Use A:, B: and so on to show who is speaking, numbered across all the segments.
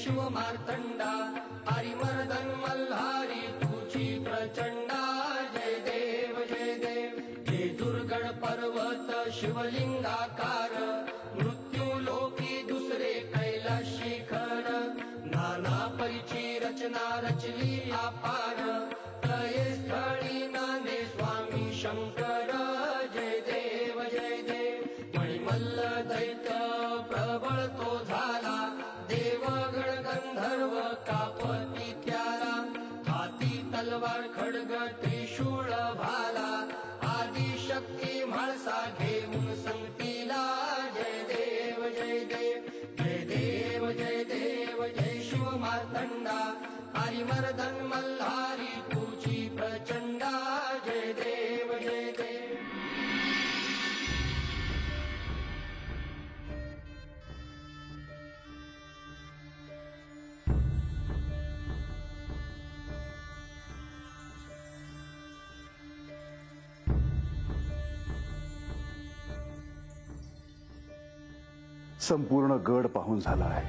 A: शिव मार्तंडा हरिमर्दन मल्हारी तुझी प्रचंडा जय देव जय देव हे दुर्गड पर्वत शिवलिंगाकार मृत्यू लोकी दुसरे कैलास शिखर नाना परिची रचना रचली अपार तये स्थळी नांदे स्वामी शंकर जय देव जय देव मणिमल्ल दैत्य प्रबळ तो झाला देवगण गंधर्व कापती त्याला हाती तलवार खड्ग त्रिशूळ भाला आदिशक्ती म्हाळसा घेऊन संगतीला जय देव जय देव जय देव जय देव जय शिव मार्तंडा हरिमर्दन मल्हारी तुझी प्रचंडा जय देव जय देव.
B: संपूर्ण गड पाहून झाला आहे.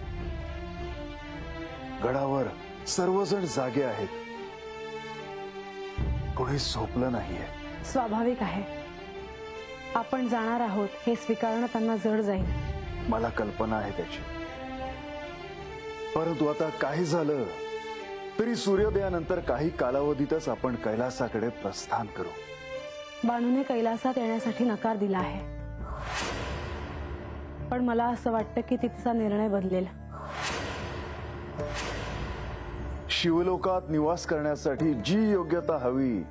B: गडावर सर्वजण जागे आहेत. कोणी झोपलं नाहीये.
C: स्वाभाविक आहे. आपण जाणार आहोत हे स्वीकारणं त्यांना जड जाईल.
B: मला कल्पना आहे त्याची. परंतु आता काही झालं तरी सूर्योदयानंतर काही कालावधीतच आपण कैलासाकडे प्रस्थान करू.
C: बाणूने कैलासात येण्यासाठी नकार दिला आहे, पण मला असं वाटतं की तिचा निर्णय बदलेल.
B: शिवलोकात निवास करण्यासाठी जी योग्यता हवी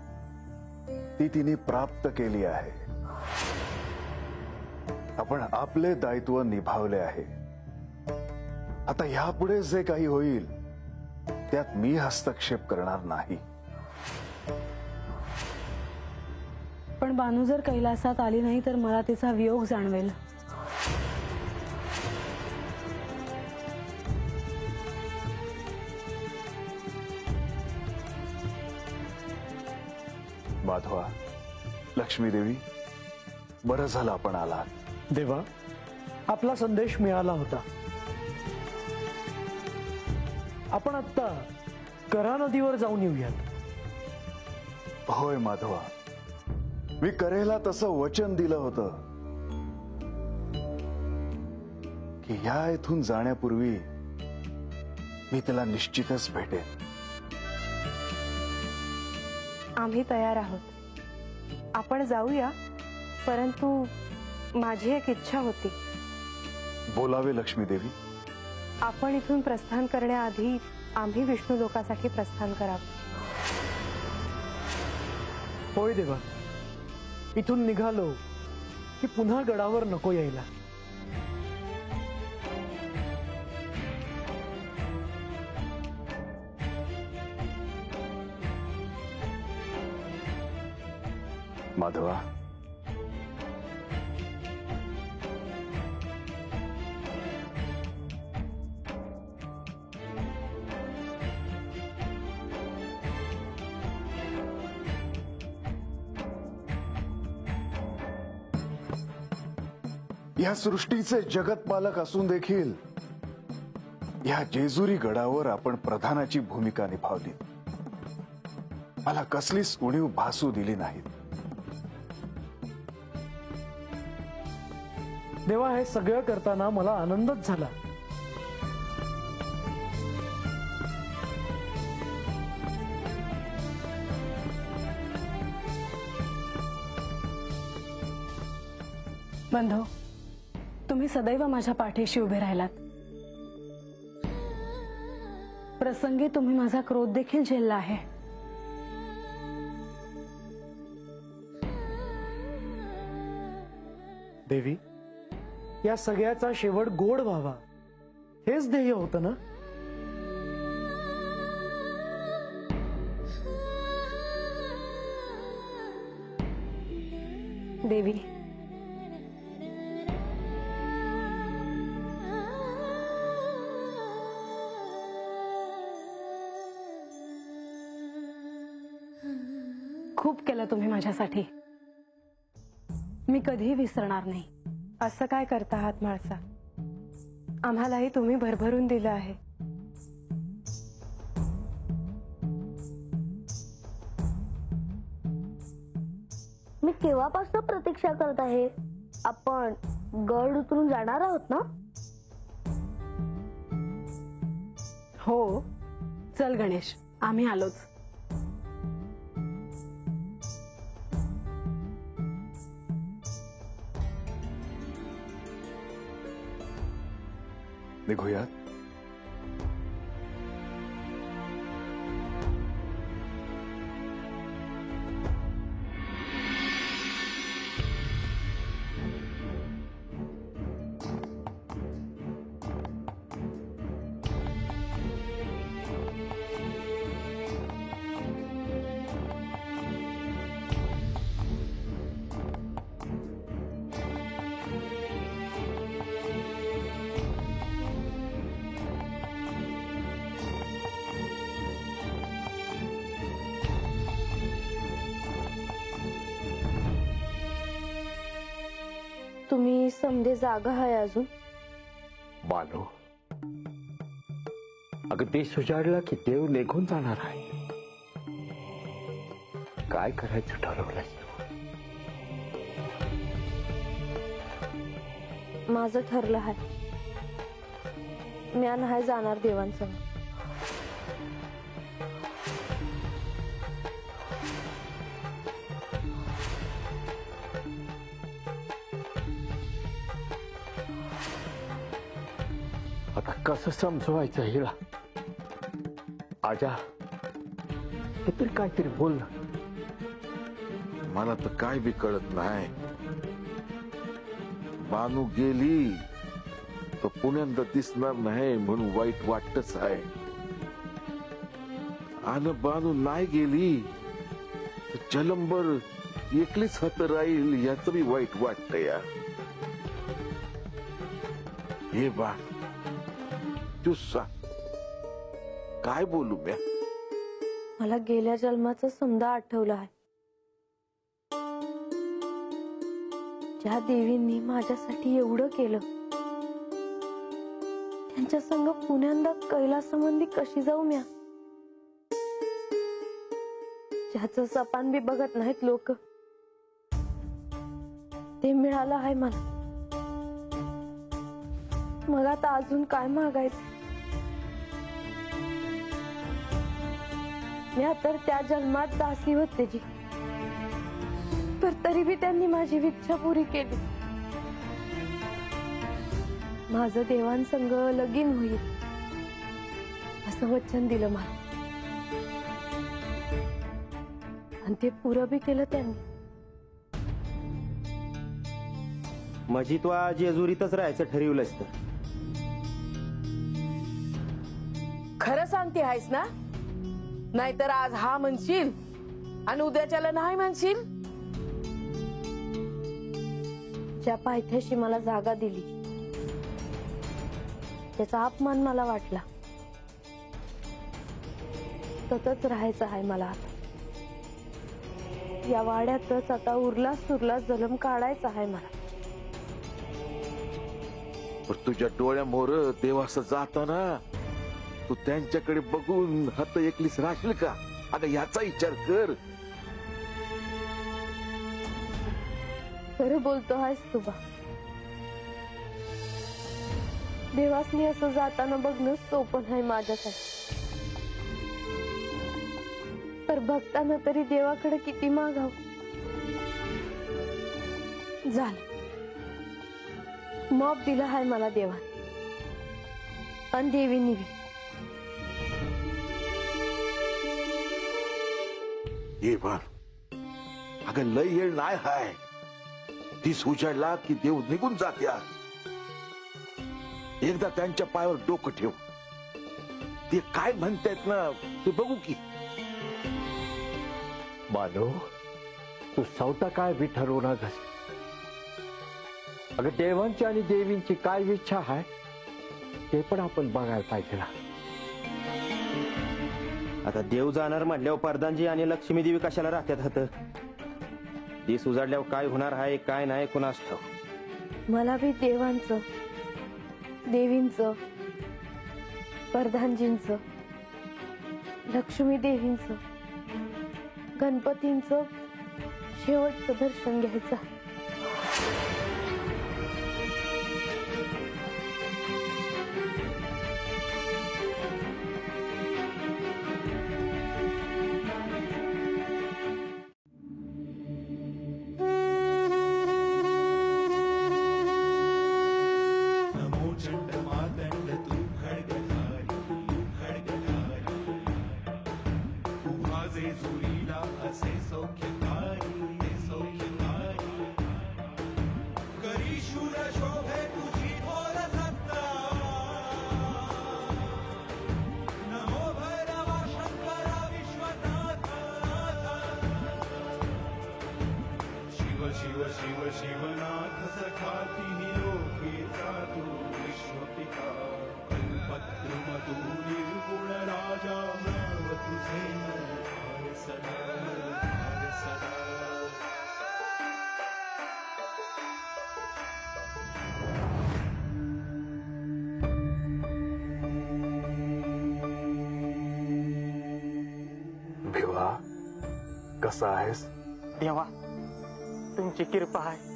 B: ती तिने प्राप्त केली आहे. आपण आपले दायित्व निभावले आहे. आता यापुढे जे काही होईल त्यात मी हस्तक्षेप करणार नाही.
C: पण बानू जर कैलासात आली नाही तर मला तिचा वियोग जाणवेल.
B: माधवा, लक्ष्मी देवी, बरं झालं आपण आलात.
D: देवा, आपला संदेश मिळाला होता. आपण आता करा नदीवर जाऊन येऊयात.
B: होय माधवा, मी करेला तसं वचन दिलं होतं की या इथून जाण्यापूर्वी मी तिला निश्चितच भेटेन.
E: आम्ही तयार आहोत. आपण जाऊया, परंतु माझी एक इच्छा होती.
B: बोलावे लक्ष्मी देवी.
E: आपण इथून प्रस्थान करण्याआधी आम्ही विष्णू लोकासाठी प्रस्थान करावे.
D: होय देवा, इथून निघालो की पुन्हा गडावर नको यायला.
B: माधवा, या सृष्टीचे जगतपालक असून देखील या जेजुरी गडावर आपण प्रधानाची भूमिका निभावली. मला कसलीच उणीव भासू दिली नाही.
D: देवा, हे सगळं करताना मला आनंदच झाला.
C: बंधू, तुम्ही सदैव माझ्या पाठीशी उभे राहिलात. प्रसंगी तुम्ही माझा क्रोध देखील झेलला आहे.
D: देवी, या सगळ्याचा शेवट गोड व्हावा हेच ध्येय होतं ना.
C: देवी, खूप केलं तुम्ही माझ्यासाठी. मी कधीही विसरणार नाही.
E: असं काय करता आहात म्हाळसा? आम्हालाही तुम्ही भरभरून दिलं आहे.
F: मी केव्हापासून प्रतीक्षा करत आहे. आपण गड उतरून जाणार आहोत ना?
C: हो, चल गणेश, आम्ही आलोच.
B: निघूयात.
F: तुम्ही समजे जागा आहे अजून?
G: बानो, अगं देश उजाडला की देव निघून जाणार आहे. काय करायचं ठरवलंय?
F: माझं ठरलं आहे. मी नाही जाणार देवांसंग.
G: आता कसं समजवायचं हिला? आजा, तू तरी काहीतरी बोल ना.
H: मला तर काय बी कळत नाही. बानू गेली तर पुण्यांदा दिसणार नाही म्हणून वाईट वाटतच आहे. आणि बानू नाही गेली तर जलंबर एकलीच हात राहील याच बी वाईट वाटत या. हे बा तू सांग, काय बोलू म्या?
F: मला गेल्या जन्माचा समजा आठवला आहे. ज्या देवींनी माझ्यासाठी एवढं केलं त्यांच्या संग पुण्यांदा कैलासमंदी कशी जाऊ म्या? ज्याचं सपान बी बघत नाहीत लोक, ते मिळालं आहे मला. मग आता अजून काय मागायचं? मी तर त्या जन्मात दासी होत त्याची, तर तरी बी त्यांनी माझी इच्छा पुरी केली. माझं देवांसंग लगीन होईल असं वचन दिलं मला, आणि ते पुरं बी केलं त्यांनी.
I: माझी तू आज जेजुरीतच राहायचं ठरवलंस तर?
J: खरं सांगते आहेस ना? नाहीतर आज हा म्हणशील आणि उद्याच्याला नाही म्हणशील.
F: ज्या पायथ्याशी मला जागा दिली त्याचा अपमान मला वाटला. तसंच राहायचं आहे मला आता. या वाड्यातच आता उरला सुरला जन्म काढायचा आहे मला.
H: पण तुझ्या डोळ्यामोर देवास जाताना तू त्यांच्याकडे बघून हात एकलीच राहशील का? अगं याचा विचार कर.
F: खरं बोलतो आहेस तू बा. देवासनी असं जाताना बघणं सोपं नाही माझ्यासाठी. तर भक्तांना तरी देवाकडे किती मागाव. झालं, माप दिला आहे मला देवाने आणि देवीनी बी.
H: ये बार, अगं लय येळ नाही हाय. दिस उजाडला की देव निघून जात्या. एकदा त्यांच्या पायावर डोकं ठेव. ते काय म्हणतायत ना ते बघू की.
G: बानो, तू स्वतः काय बी ठरवू नका. अगं देवांची आणि देवींची काय इच्छा आहे ते पण आपण बघायला पाहिजे ना.
I: आता देव जाणार म्हटल्यावर परदानजी आणि लक्ष्मी देवी कशाला राहत्यात हात? दिस उजाडल्यावर काय होणार आहे काय नाही कुणास ठाव.
F: मला बी देवांचं, देवींचं, प्रधानजींचं, लक्ष्मी देवींचं, गणपतींचं, शेवटचं दर्शन घ्यायचं आहे.
K: शिव शिव शिवनाथ सखाती लोके जातु विश्वपिता कल्पद्रुमतु निर्गुण राजा नव तुझे भार सदा भार सदा.
B: भिवा, कसा आहेस?
D: देवा, तुमची कृपा आहे.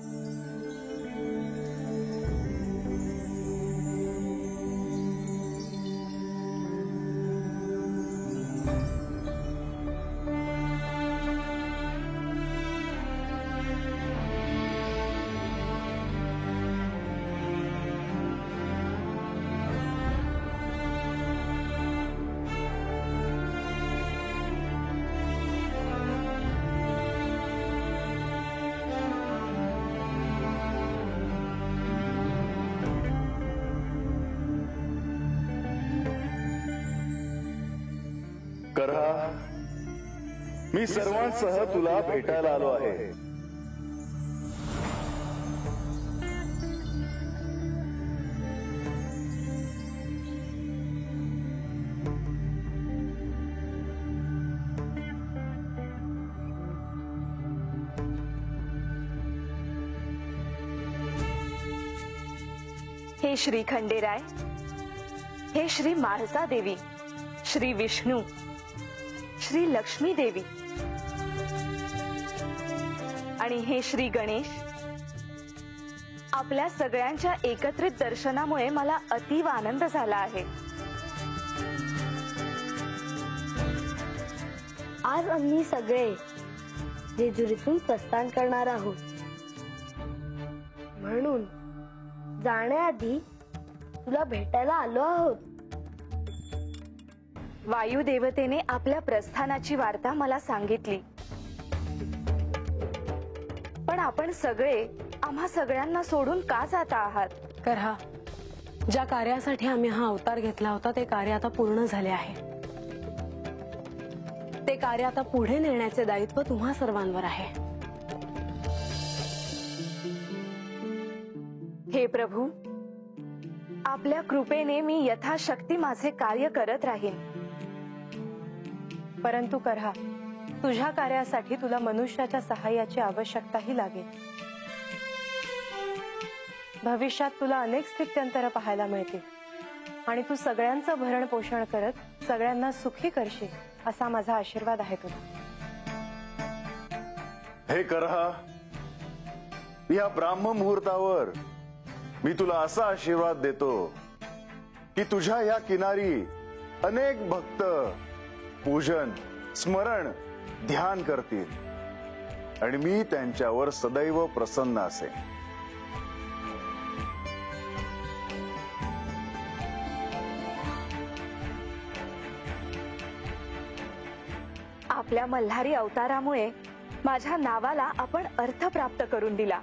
B: करहा, मी सर्वांसह तुला भेटायला आलो आहे.
L: हे श्री खंडेराय, हे श्री म्हाळसा देवी, श्री विष्णू, श्री लक्ष्मी देवी आणि हे श्री गणेश, आपल्या सगळ्यांच्या एकत्रित दर्शनामुळे मला अतीव आनंद झाला आहे.
F: आज आम्ही सगळे जेजुरीतून प्रस्थान करणार आहोत, म्हणून जाण्याआधी तुला भेटायला आलो आहोत.
L: वायुदेवतेने आपल्या प्रस्थानाची वार्ता मला सांगितली, पण आपण सगळे आम्हा सगळ्यांना सोडून का जाता आहात?
C: करहा, ज्या कार्यासाठी आम्ही हा अवतार घेतला होता ते कार्य आता पूर्ण झाले आहे. ते कार्य आता पुढे नेण्याचे दायित्व तुम्हा सर्वांवर आहे.
L: हे प्रभू, आपल्या कृपेने मी यथाशक्ती माझे कार्य करत राहीन.
E: परंतु करहा, तुझ्या कार्यासाठी तुला मनुष्याच्या सहाय्याची आवश्यकताही लागेल. भविष्यात तुला अनेक स्थित्यंतर पाहायला मिळतील आणि तू सगळ्यांचं भरण पोषण करत सगळ्यांना सुखी करशील असा माझा आशीर्वाद आहे तुला.
B: हे करहा, या ब्राह्म मुहूर्तावर मी तुला असा आशीर्वाद देतो की तुझ्या या किनारी अनेक भक्त पूजन, स्मरण, ध्यान करतील आणि मी त्यांच्यावर सदैव प्रसन्न असेन.
L: आपल्या मल्हारी अवतारामुळे माझ्या नावाला आपण अर्थ प्राप्त करून दिला.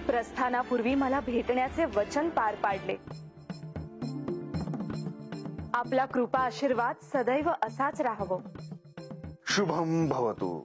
L: प्रस्थानापूर्वी मला भेटण्याचे वचन पार पाडले. आपला कृपा आशीर्वाद सदैव असाच राहावो.
B: शुभम भवतु.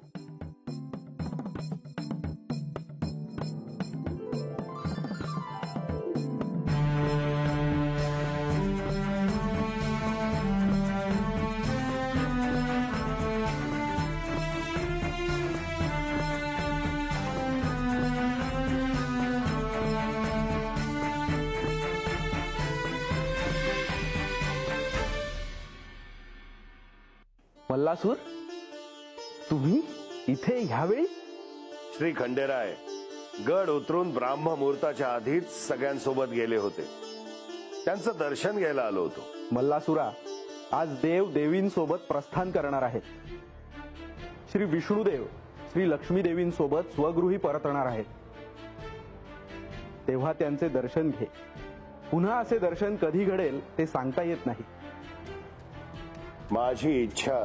M: मल्लासूर,
D: तुम्ही इथे ह्यावेळी?
M: श्री खंडेराय गड उतरून ब्राह्म मुहूर्ताच्या आधीच सगळ्यांसोबत गेले होते. त्यांचं दर्शन घ्यायला आलो होतो.
D: मल्लासुरा, आज देव देवींसोबत प्रस्थान करणार आहेत. श्री विष्णुदेव श्री लक्ष्मी देवींसोबत स्वगृही परतणार आहेत. तेव्हा त्यांचे दर्शन घे. पुन्हा असे दर्शन कधी घडेल ते सांगता येत नाही.
M: माझी इच्छा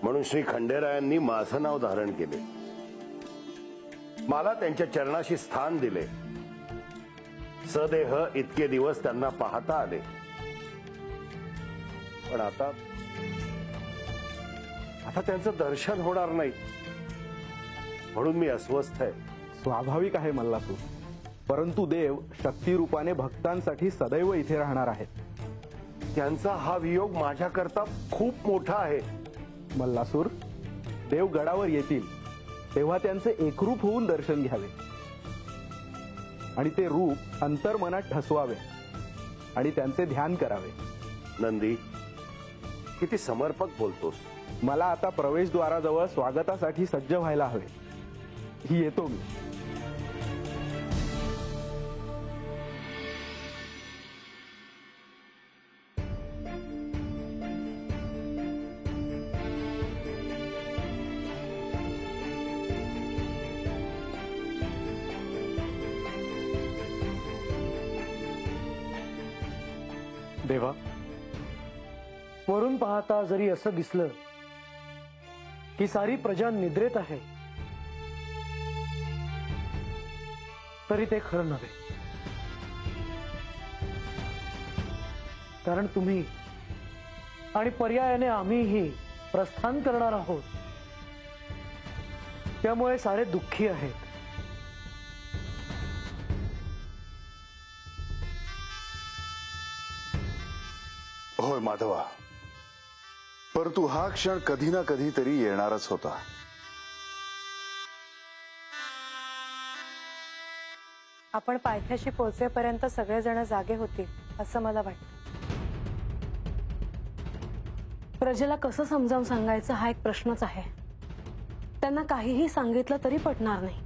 M: म्हणून श्री खंडेरायांनी माझं नाव धारण केले. मला त्यांच्या चरणाशी स्थान दिले. सदेह इतके दिवस त्यांना पाहता आले. पण आता त्यांचं दर्शन होणार नाही म्हणून मी अस्वस्थ आहे.
D: स्वाभाविक आहे मल्लासूर, परंतु देव शक्तिरूपाने भक्तांसाठी सदैव इथे राहणार आहेत.
M: त्यांचा हा वियोग माझ्याकरता खूप मोठा आहे.
D: मल्लासूर, देव गडावर येतील तेव्हा त्यांचे एकरूप होऊन दर्शन घ्यावे आणि ते रूप अंतर्मनात ठसवावे आणि त्यांचे ध्यान करावे.
M: नंदी, किती समर्पक बोलतोस.
D: मला आता प्रवेशद्वाराजवळ स्वागतासाठी सज्ज व्हायला हवे. ही येतो मी. देवा, वरून पाहता जरी असं दिसलं की सारी प्रजा निद्रेत आहे, तरी ते खरं नव्हे. कारण तुम्ही आणि पर्यायाने आम्हीही प्रस्थान करणार आहोत. त्यामुळे सारे दुःखी आहेत.
B: होय माधवा, परंतु हा क्षण कधी ना कधी तरी येणारच होता.
E: आपण पायथ्याशी पोहोचेपर्यंत सगळेजण जागे होतील असं मला वाटतं.
C: प्रजेला कसं समजावून सांगायचं हा एक प्रश्नच आहे. त्यांना काहीही सांगितलं तरी पटणार नाही.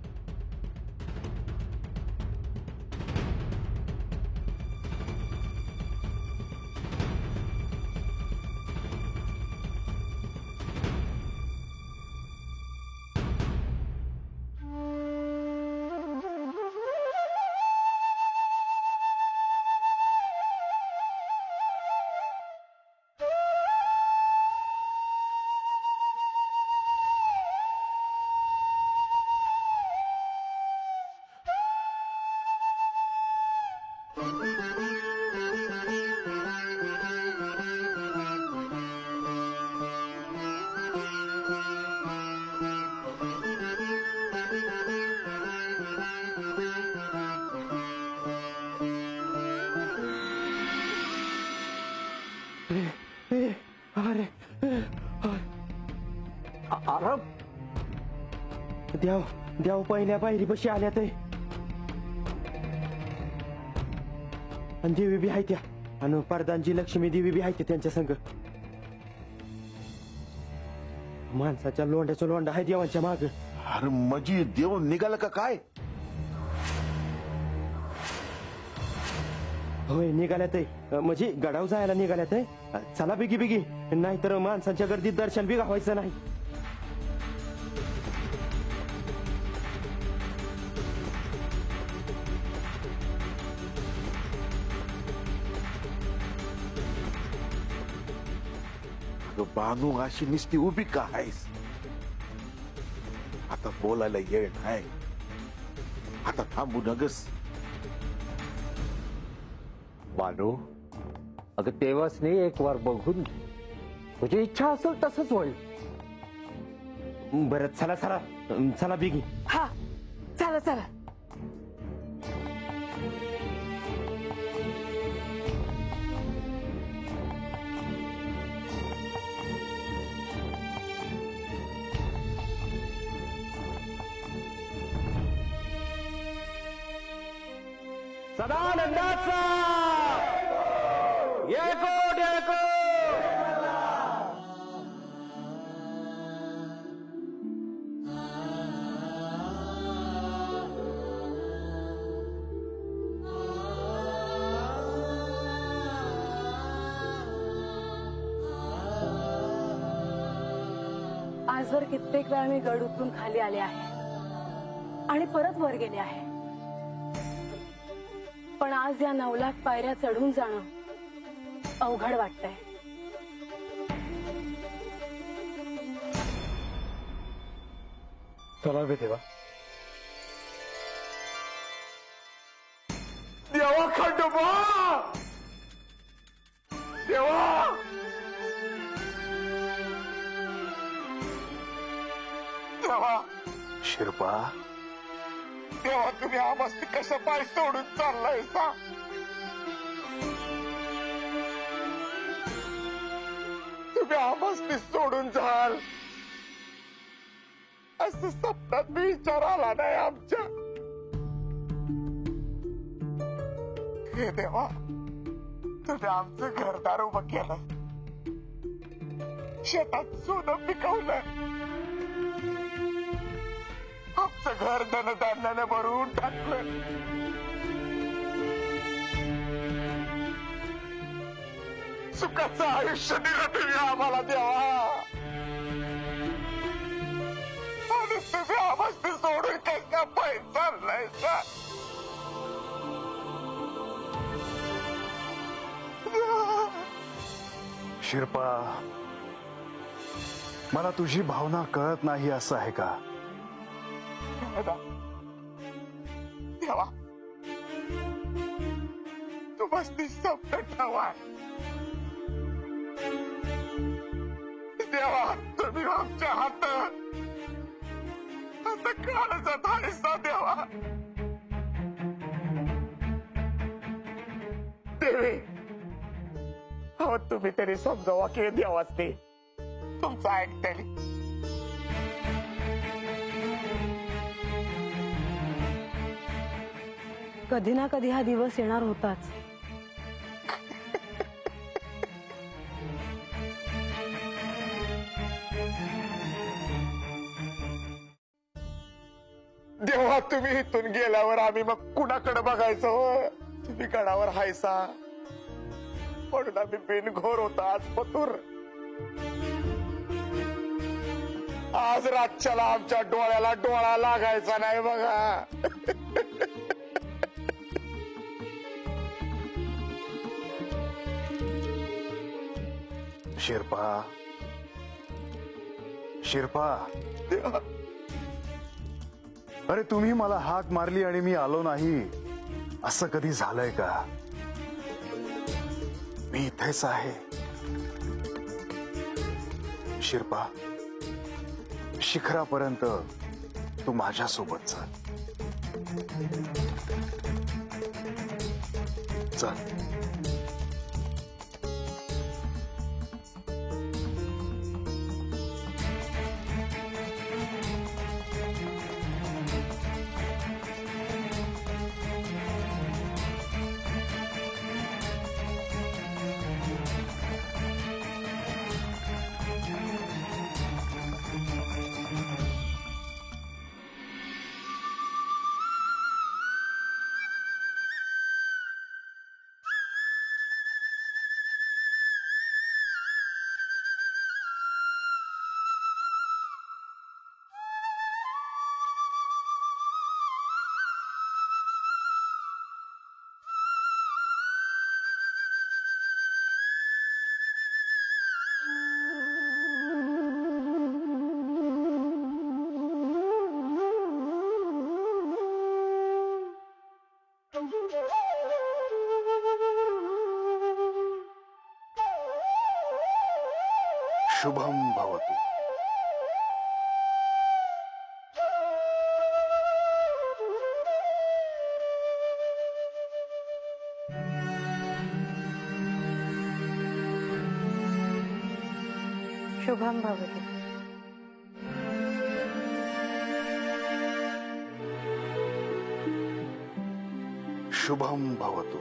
I: देव पहिल्या पायरीपाशी आल्या ते आणि देवी बी आहे त्या आणि परदानजी लक्ष्मी देवी बी आहे त्यांच्या संग. माणसाच्या लोंड्याचा लोंडा आहे देवांच्या माग.
H: अरे मजी देव निघाला का काय?
I: होय निघाल्यात म्हणजे गडाव जायला निघाल्यात. चला बिगी बिगी, नाहीतर माणसांच्या गर्दीत दर्शन बी गावायचं नाही.
H: बानू अशी नुसती उभी का आहेस? आता बोलायला येळ नाही. आता थांबू नगस.
G: बानू, अगं तेव्हाच नाही एक वार बघून तुझी इच्छा असेल तसंच होईल.
I: बरं चला चला चला बिगी.
J: हा चला चला.
I: सदानंदाचा
C: आजवर कित्येक वेळा मी गड उतरून खाली आले आहे आणि परत वर गेले आहे, पण आज या 9 लाख पायऱ्या चढून जाणं अवघड वाटतंय.
D: चला बे देवा.
H: देवा खंडोबा, देवा
B: देवा. शिरपा,
H: देवा तुम्ही आमस्ती कसं पाय सोडून चाललाय सा? तुम्ही आमस्ती सोडून जाल असं स्वप्नात मी विचार आला नाही आमच्या. हे देवा, तुम्ही आमचं घरदार उभं केलं, शेतात सोनं पिकवलं, आमचं घर धनधान्याने भरून टाकलं. सुखाचं आयुष्य दिलं तुम्ही आम्हाला देवा, आणि तुम्ही आमस्ती सोडून कसं पाय चाललाय सा?
B: शिरपा, मला तुझी भावना कळत नाही असं आहे का?
H: देवा, तू मस्ती शब्द ठेवा. देवा, तुम्ही आमच्या हातात आता काळजात हायसा देवा. देवी, हो तुम्ही तरी समजावा की देवाच ते तुमचं ऐकतली.
C: कधी ना कधी हा दिवस येणार होताच.
H: देवा, तुम्ही इथून गेल्यावर आम्ही मग कुणाकडे बघायचं हो? तुम्ही गडावर हायसा म्हणून आम्ही बिनघोर होता आज पतूर. आज रातच्याला आमच्या डोळ्याला डोळा लागायचा नाही बघा.
B: शिरपा, शिरपा, अरे तुम्ही मला हाक मारली आणि मी आलो नाही असं कधी झालंय का? मी इथेच आहे. शिरपा, शिखरापर्यंत तू माझ्यासोबत चल. चल. शुभम भवतु.
E: शुभम भवतु.
B: शुभम भवतु.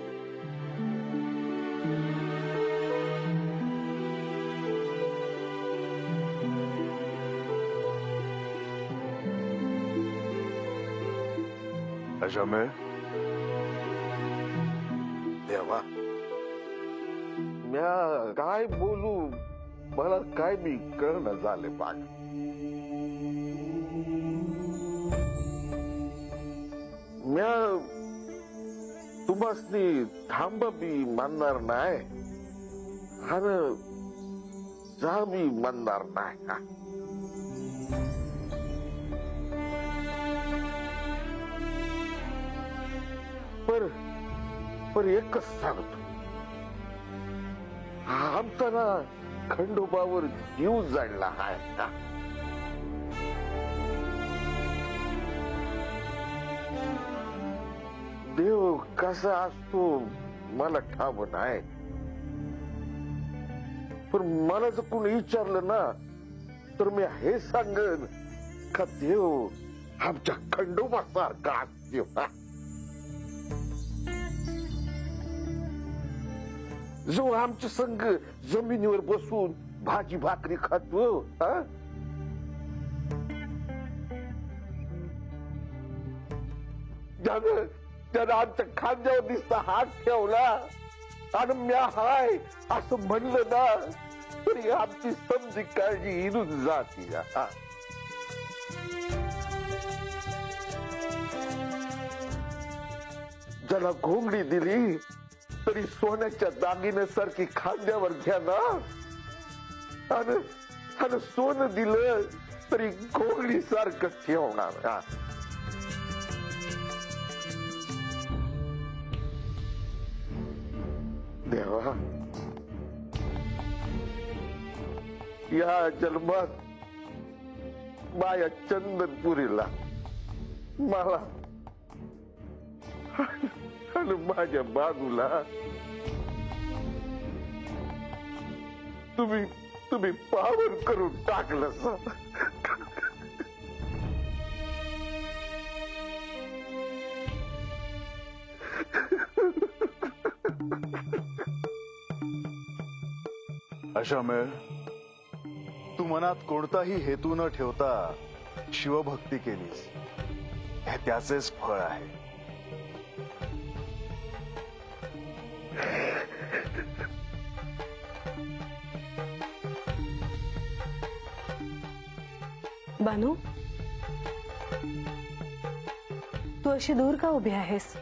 B: अजमेर,
H: देवा, म्या काय बोलू, मला काय बी कळणं झाले पाक. म्या तुम्हासनी थांबा बी मानणार नाही आणि जा बी मानणार नाही हा. पर एकच सांगतो, आमचा ना खंडोबावर जीव जाणला आहे का. देव कसा असतो मला ठाव नाही, पण मला जर कोणी विचारलं ना तर मी हे सांगन का देव आमच्या खंडोबासारखा असतो. जो आमच्या संग जमिनीवर बसून भाजी भाकरी खातो. त्यानं आमच्या खांद्यावर दिसता हात ठेवला आणि म्या हाय असं म्हणलं ना तरी आमची समजी काळजी हिरून जाती. ज्याला घोंगडी दिली तरी सोन्याच्या दागिन्यासारखी खांद्यावर घ्या ना, आणि सोनं दिलं तरी घोंगडी सारखं ठेवणार. देवा, या जन्मात माया चंदनपुरीला मला आणि माझ्या बाजूला तुम्ही पावन करून टाकलं.
B: अशामेळ तू मनात कोणताही हेतू न ठेवता शिवभक्ती केलीस, हे त्याचेच फळ आहे.
C: बानू, तू अशी दूर का उभी आहेस?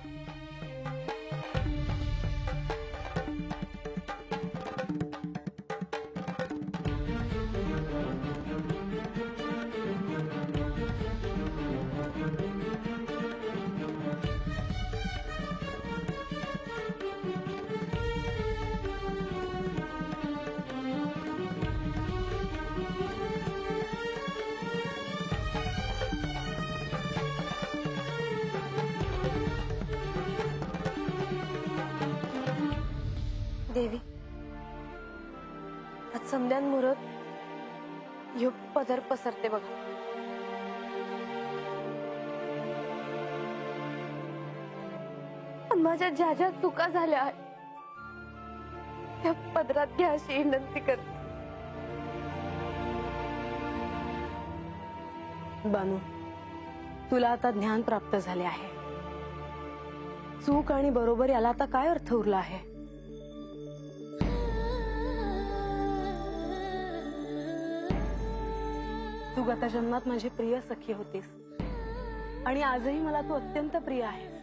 E: देवी, आज समध्यामुहूर्त ह्यो पदर पसरते बघा. माझ्या ज्या ज्या चुका झाल्या आहेत त्या पदरात घ्या अशी विनंती करते.
C: बानू, तुला आता ज्ञान प्राप्त झाले आहे. चूक आणि बरोबर याला आता काय अर्थ उरला आहे? तू गत जन्मात माझी प्रिय सखी होतीस आणि आजही मला तू अत्यंत प्रिय आहेस.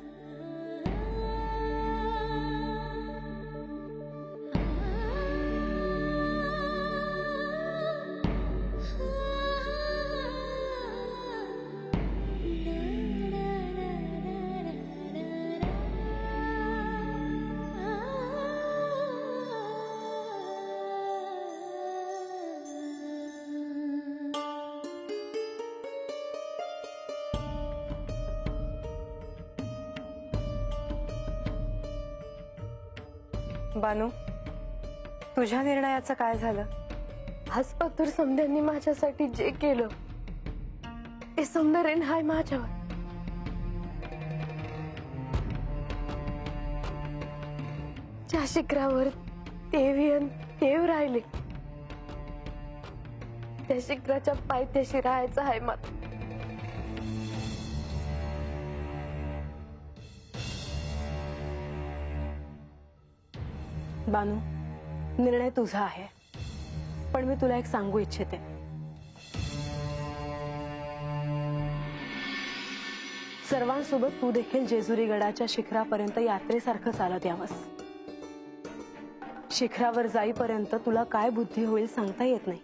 E: बानू, तुझ्या निर्णयाचं काय झालं?
F: आज पत्तर समध्यांनी माझ्यासाठी जे केलं ते समजा ऋण हाय माझ्यावर. ज्या शिखरावर देवीयन देव राहिले त्या शिखराच्या पायथ्याशी राहायचं आहे मला.
C: बानू, निर्णय तुझा आहे, पण मी तुला एक सांगू इच्छिते. सर्वांसोबत तू देखील जेजुरी गडाच्या शिखरापर्यंत यात्रेसारखं चालत यावंस. शिखरावर जाईपर्यंत तुला काय बुद्धी होईल सांगता येत नाही.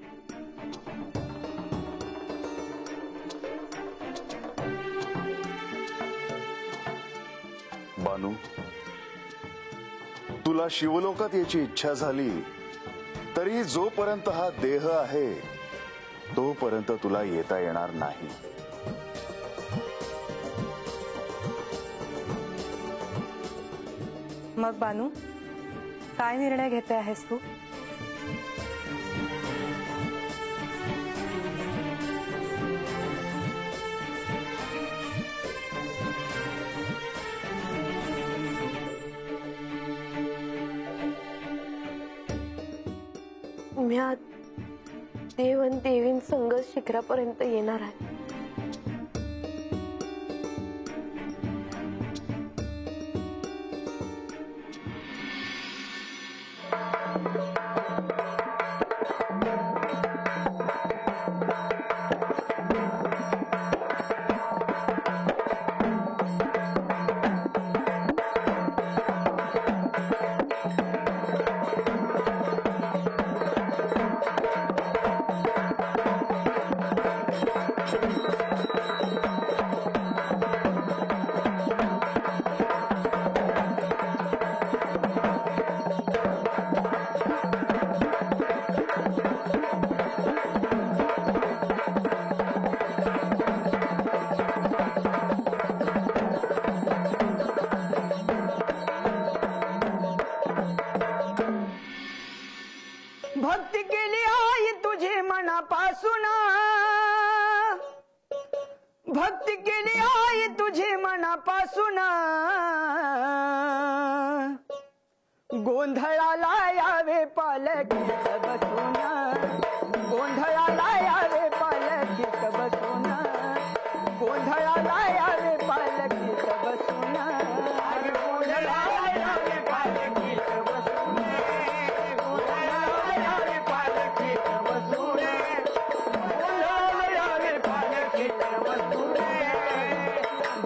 B: बानू, तुला शिवलोकात याची इच्छा झाली तरी जोपर्यंत हा देह आहे तोपर्यंत तुला येता येणार नाही.
E: मग बानू, काय निर्णय घेते आहेस तू?
F: म्या देवन देवीन संग शिखरापर्यंत येणार आहे.
N: भक्ती केली आई तुझी मनापासून, भक्ती केली आई तुझी मनापासून, गोंधळाला यावे पालखीत बसून, गोंधळाला यावे पालखीत बसून, गोंधळाला यावे पालखीत बसून, गोंधळाला यावे पालखीत बसून, गोंधळाला यावे पालखीत बसून, गोंधळाला यावे पालखीत बसून.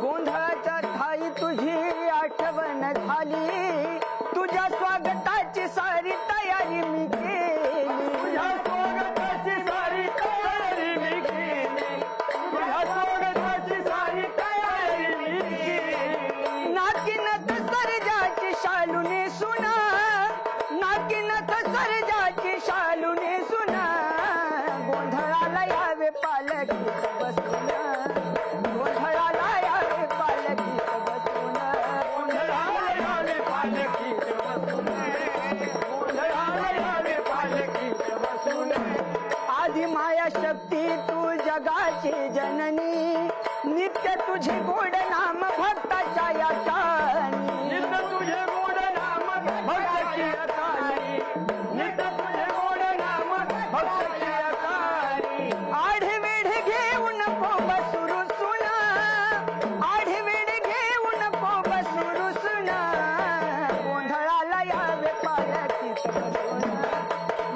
N: गोंधळाच्या ठाई तुझी आठवण झाली, तुझ्या स्वागताची सारी तयारी मी केली, तुझ्या स्वागताची सारी तयारी मी केली, तुझ्या स्वागताची सारी तयारी मी केली. नाकीनत सर्जाची शालुनी सुना, नाकीनत सर्जाची शालुनी सुना, गोंधळाला यावे पालखीत बसून, गोंधळाला यावे पालखीत बसून, गोंधळाला यावे पालखीत बसून, गोंधळाला यावे पालखीत बसून. आधी माया शक्ती तू जगाची जननी, नित्य तुझे गोड नाम भक्ताच्या या कानी, नित्य तुझे गोड नाम भक्ताच्या या कानी, नित्य तुझे गोड नाम भक्ताच्या या कानी. आढवेढ घेऊ नको बसुरू सुना, आढवेढ घेऊ नको बसुरू सुना, गोंधळाला यावे पालखीत बसून,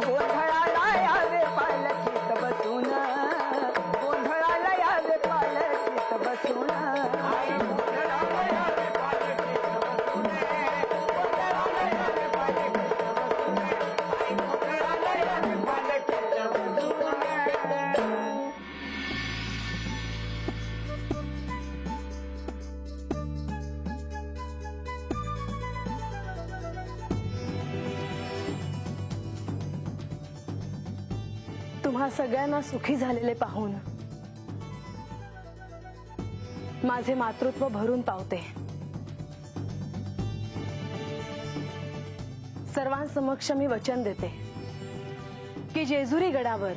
N: गोंधळाला यावे पालखीत बसून, गोंधळाला यावे पालखीत बसून, गोंधळाला यावे पालखीत बसून, गोंधळाला यावे पालखीत बसून, गोंधळाला यावे पालखीत बसून.
C: तुम्हा सगळ्यांना सुखी झालेले पाहून माझे मातृत्व भरून पावते. सर्वांसमक्ष मी वचन देते की जेजुरी गडावर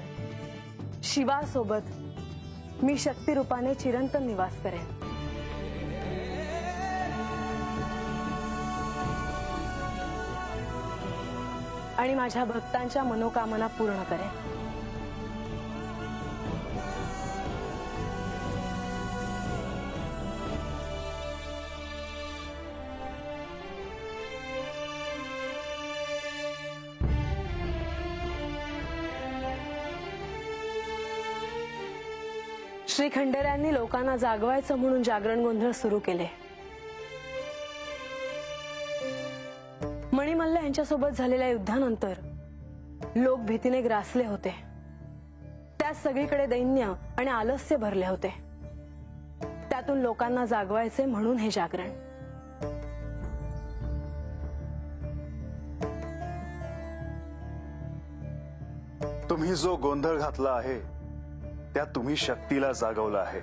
C: शिवासोबत मी शक्ती रूपाने चिरंतन निवास करेन. आणि माझ्या भक्तांच्या मनोकामना पूर्ण करेन. श्री खंडेरायांनी लोकांना जागवायचं म्हणून जागरण गोंधळ सुरू केले. मणिमल्ल यांच्यासोबत झालेल्या युद्धानंतर लोक भीतीने ग्रासले होते. त्यात सगळीकडे दैन्य आणि आलस्य भरले होते. त्यातून लोकांना जागवायचे म्हणून हे जागरण.
B: तुम्ही जो गोंधळ घातला आहे त्यात तुम्ही शक्तीला जागवलं आहे.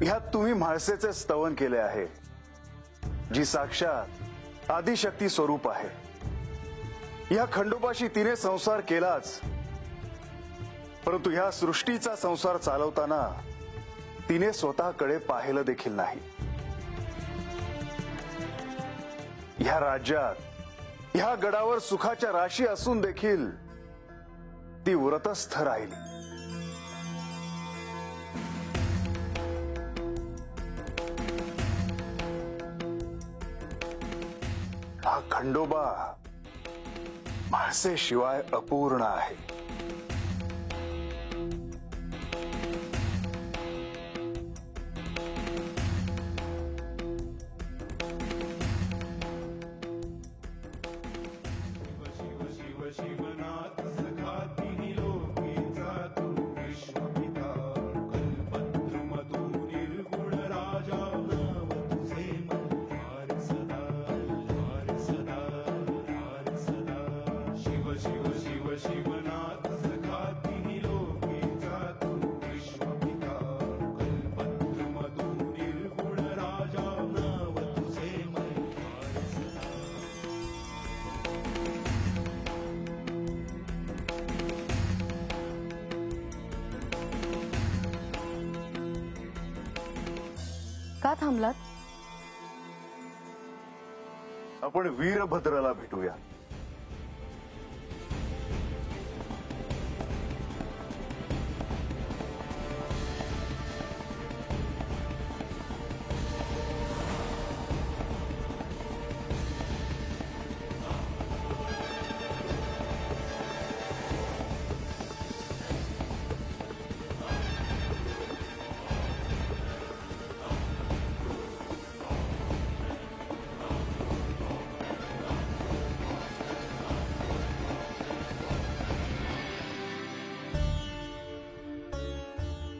B: ह्यात तुम्ही म्हाळसेचे स्तवन केले आहे, जी साक्षात आदिशक्ती स्वरूप आहे. या खंडोबाशी तिने संसार केलाच, परंतु ह्या सृष्टीचा संसार चालवताना तिने स्वतःकडे पाहिलं देखील नाही. ह्या राज्यात ह्या गडावर सुखाच्या राशी असून देखील ती व्रतस्थ राहिली. हा खंडोबा म्हाळसे शिवाय अपूर्ण आहे.
K: शिवनाथ सखा तिन्ही लोकीचा तू विश्वपिता कल्पद्रुमतू निर्गुण राजा नाव तुझे मल्हार सदा मल्हार सदा मल्हार सदा. शिव शिव शिव शिवनाथ सखा तिन्ही लोकीचा तू विश्वपिता कल्पद्रुमतू निर्गुण राजा नाव तुझे मल्हार सदा.
C: का थांबलात?
B: आपण वीरभद्राला भेटूया.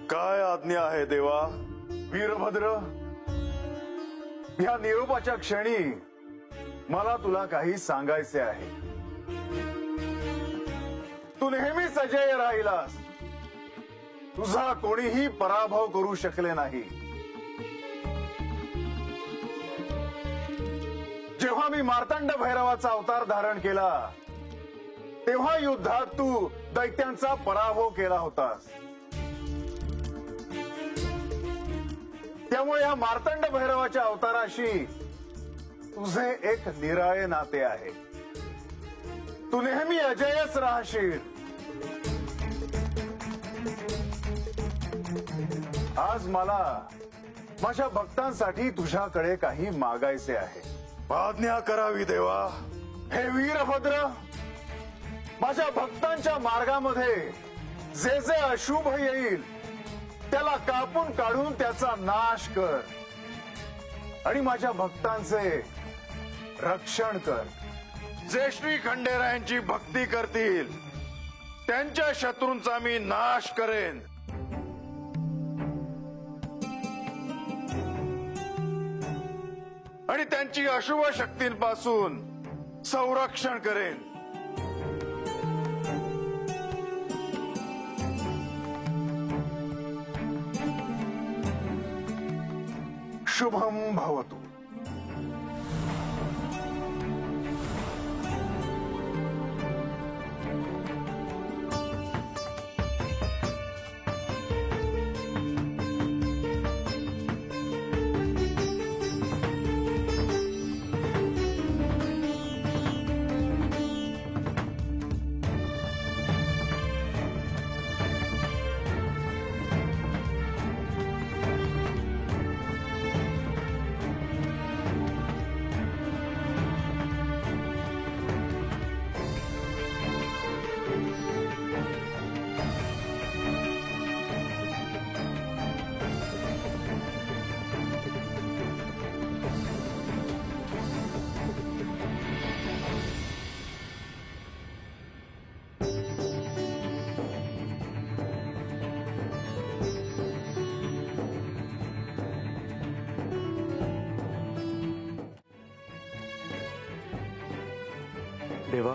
B: काय आज्ञा आहे देवा? वीरभद्र, या निरोपाच्या क्षणी मला तुला काही सांगायचे आहे. तू नेहमी सजय राहिलास. तुझा कोणीही पराभव करू शकले नाही. जेव्हा मी मार्तंड भैरवाचा अवतार धारण केला तेव्हा युद्धात तू दैत्यांचा पराभव केला होतास. त्यामुळे या मार्तंड भैरवाच्या अवताराशी तुझे एक निराळे नाते आहे. तू नेहमी अजयच राहशील. आज मला माझ्या भक्तांसाठी तुझ्याकडे काही मागायचे आहे. आज्ञा करावी देवा. हे वीरभद्र, माझ्या भक्तांच्या मार्गामध्ये जे जे अशुभ येईल त्याला कापून काढून त्याचा नाश कर आणि माझ्या भक्तांचे रक्षण कर. जे श्री खंडेरायांची भक्ती करतील त्यांच्या शत्रूंचा मी नाश करेन. आणि त्यांची अशुभ शक्तींपासून संरक्षण करेन. शुभम भवतु.
O: देवा,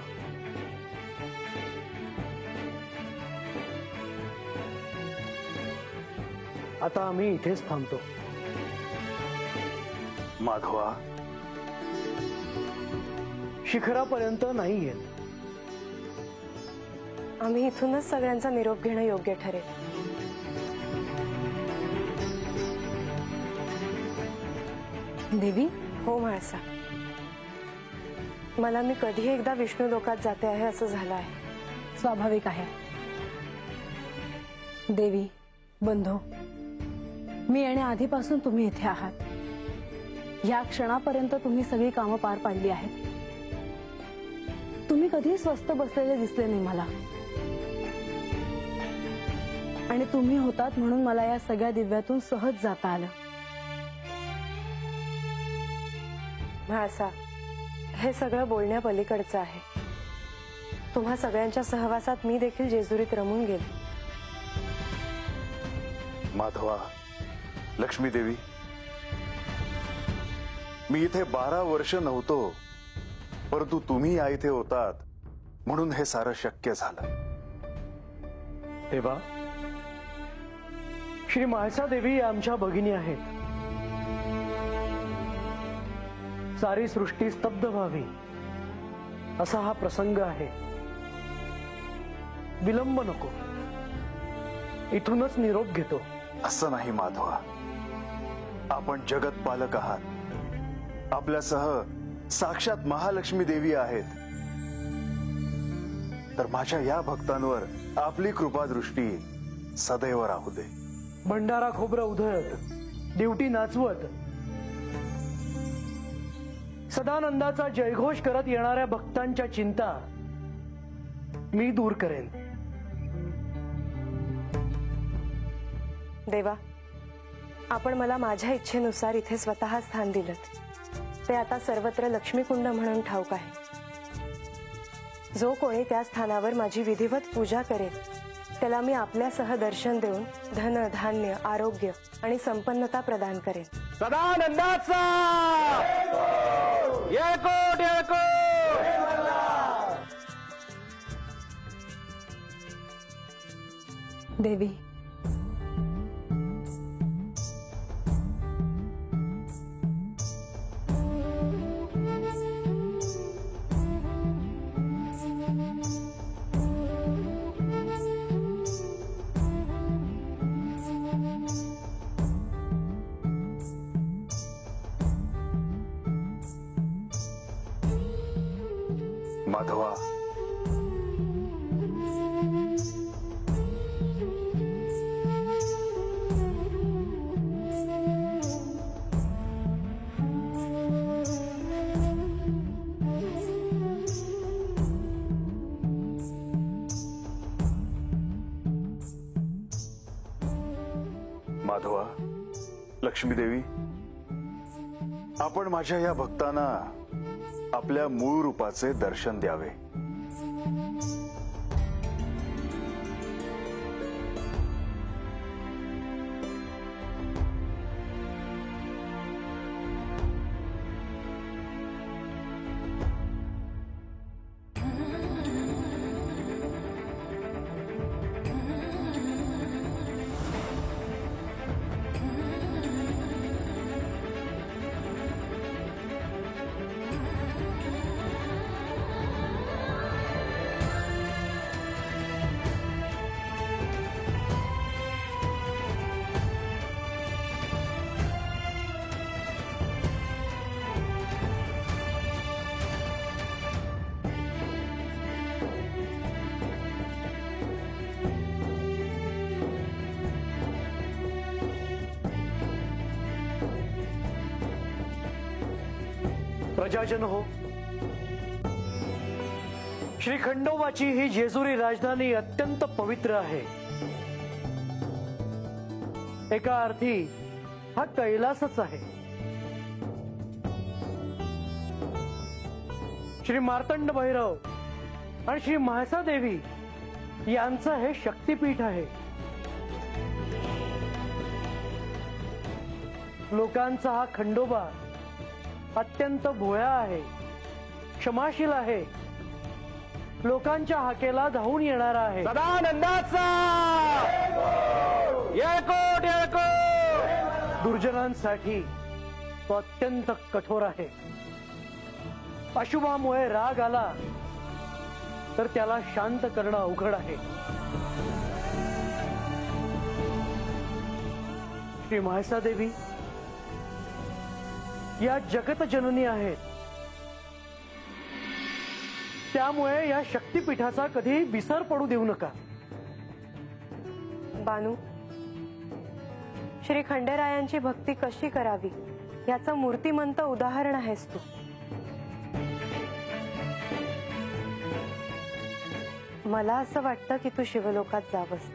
O: आता आम्ही इथेच थांबतो.
B: माधवा,
O: शिखरापर्यंत नाही येत.
E: आम्ही इथूनच सगळ्यांचा निरोप घेणं योग्य ठरेल.
C: देवी.
E: हो म्हाळसा, मला मी कधी एकदा विष्णू लोकात जाते आहे असं झालं आहे.
C: स्वाभाविक आहे. देवी, बंधू, मी येण्याआधीपासून तुम्ही इथे आहात. या क्षणापर्यंत तुम्ही सगळी कामं पार पाडली आहेत. तुम्ही कधीही स्वस्थ बसलेले दिसले नाही मला, आणि तुम्ही होतात म्हणून मला या सगळ्या दिव्यातून सहज जाता आलं.
E: म्हाळसा, हे सगळं बोलण्या पलीकडचं आहे. तुम्हा सगळ्यांच्या सहवासात मी देखील जेजुरीत रमून गेले.
B: माधवा, लक्ष्मी देवी, मी इथे 12 वर्ष नव्हतो, परंतु तुम्ही या इथे होतात म्हणून हे सारं शक्य झालं.
O: देवा, श्री म्हाळसा देवी आमच्या भगिनी आहेत. सारी सृष्टी स्तब्ध व्हावी असा हा प्रसंग आहे. विलंब नको, इथूनच निरोप घेतो.
B: असं नाही माधवा, आपण जगत पालक आहात. आपल्यासह साक्षात महालक्ष्मी देवी आहेत. तर माझ्या या भक्तांवर आपली कृपादृष्टी सदैव राहू दे.
O: भंडारा खोबरं उधळत, दिवटी नाचवत, सदानंदाचा जयघोष करत येणाऱ्या भक्तांच्या चिंता मी दूर करेन.
E: देवा, आपण मला माझ्या इच्छेनुसार इथे स्वतः स्थान दिलं. ते आता सर्वत्र लक्ष्मीकुंड म्हणून ठाऊक आहे. जो कोणी त्या स्थानावर माझी विधिवत पूजा करेल त्याला मी आपल्यासह दर्शन देऊन धन, धान्य, आरोग्य आणि संपन्नता प्रदान करेन.
I: सदानंदाचा येळकोट येळकोट.
C: देवी,
B: माधवा, माधवा, लक्ष्मी देवी, आपण माझ्या या भक्तांना आपल्या मूळ रूपाचे दर्शन द्यावे.
O: प्रजाजन हो, श्री खंडोबाची ही जेजुरी राजधानी अत्यंत पवित्र आहे. एका अर्थी हा कैलासच आहे. श्री मार्तंड भैरव आणि श्री म्हाळसा देवी यांचं हे शक्तिपीठ आहे. लोकांचा हा खंडोबा अत्यंत भोळा आहे, क्षमाशील आहे लोकांच्या हाकेला धावून येणारा आहे.
D: सदानंदाचा येळकोट येळकोट.
O: दुर्जनांसाठी तो अत्यंत कठोर आहे. अशुभामुळे राग आला तर त्याला शांत करणं अवघड आहे. श्री म्हाळसा देवी या जगत जननी आहेत. त्यामुळे या शक्तीपीठाचा कधी विसर पडू देऊ नका.
E: बानू, श्री खंडेरायांची भक्ती कशी करावी याचं मूर्तिमंत उदाहरण आहेस तू. मला असं वाटतं की तू शिवलोकात जावंस.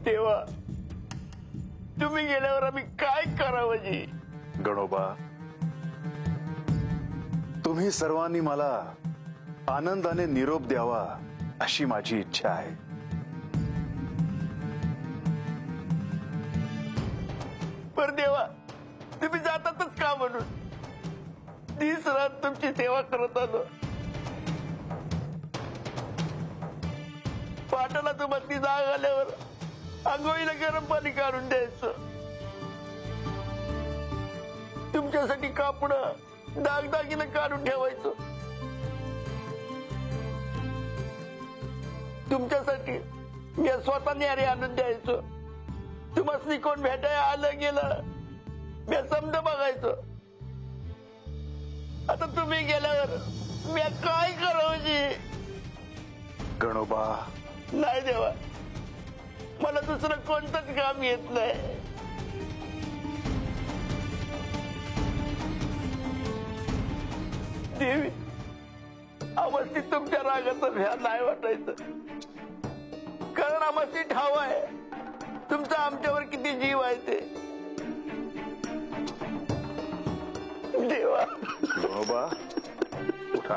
H: देवा, तुम्ही गेल्यावर आम्ही काय करावं जी?
B: गणोबा, तुम्ही सर्वांनी मला आनंदाने निरोप द्यावा अशी माझी इच्छा आहे.
H: पर देवा, तुम्ही जातातच का म्हणून 30 रात तुमची सेवा करत आलो. पाटाला तुम्हाला ती जाग आल्यावर आंघोळीला गरम पाणी काढून द्यायचं. तुमच्यासाठी कापडं दागदागिनं काढून ठेवायचं. तुमच्यासाठी मी स्वतः न्यारे आणून द्यायचं. तुम्हाला कोण भेटायला आलं गेलं मी समज बघायचं. आता तुम्ही गेल्यावर मी काय करावं जी?
B: गणोबा,
H: नाही देवा, मला दुसरं कोणतंच काम येत नाही. देवी, आम्हाला तुमच्या रागाचं भ्या नाही वाटायचं, कारण आम्हाला ठाव आहे तुमचा आमच्यावर किती जीव आहे ते. देवा,
B: गणोबा उठा.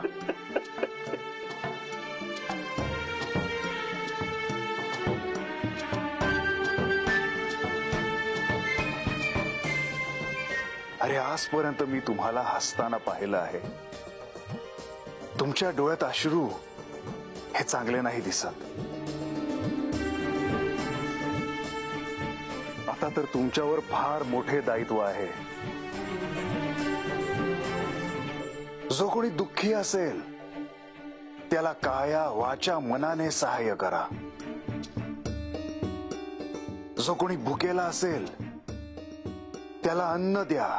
B: अरे, आजपर्यंत मी तुम्हाला हसताना पाहिलं आहे. तुमच्या डोळ्यात अश्रू हे चांगले नाही दिसत. आता तर तुमच्यावर फार मोठे दायित्व आहे. जो कोणी दुःखी असेल त्याला काया वाचा मनाने सहाय्य करा. जो कोणी भुकेला असेल त्याला अन्न द्या.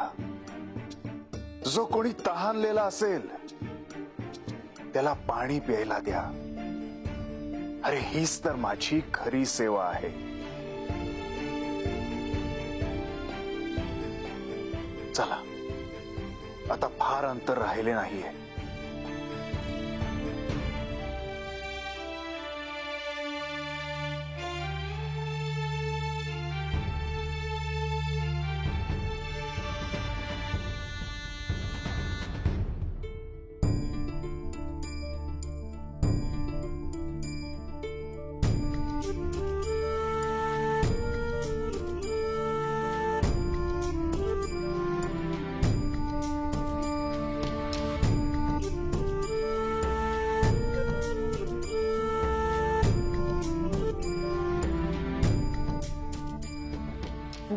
B: जो कोणी तहानलेला असेल त्याला पाणी प्यायला द्या. अरे हीच तर माझी खरी सेवा आहे. चला आता फार अंतर राहिले नाहीये.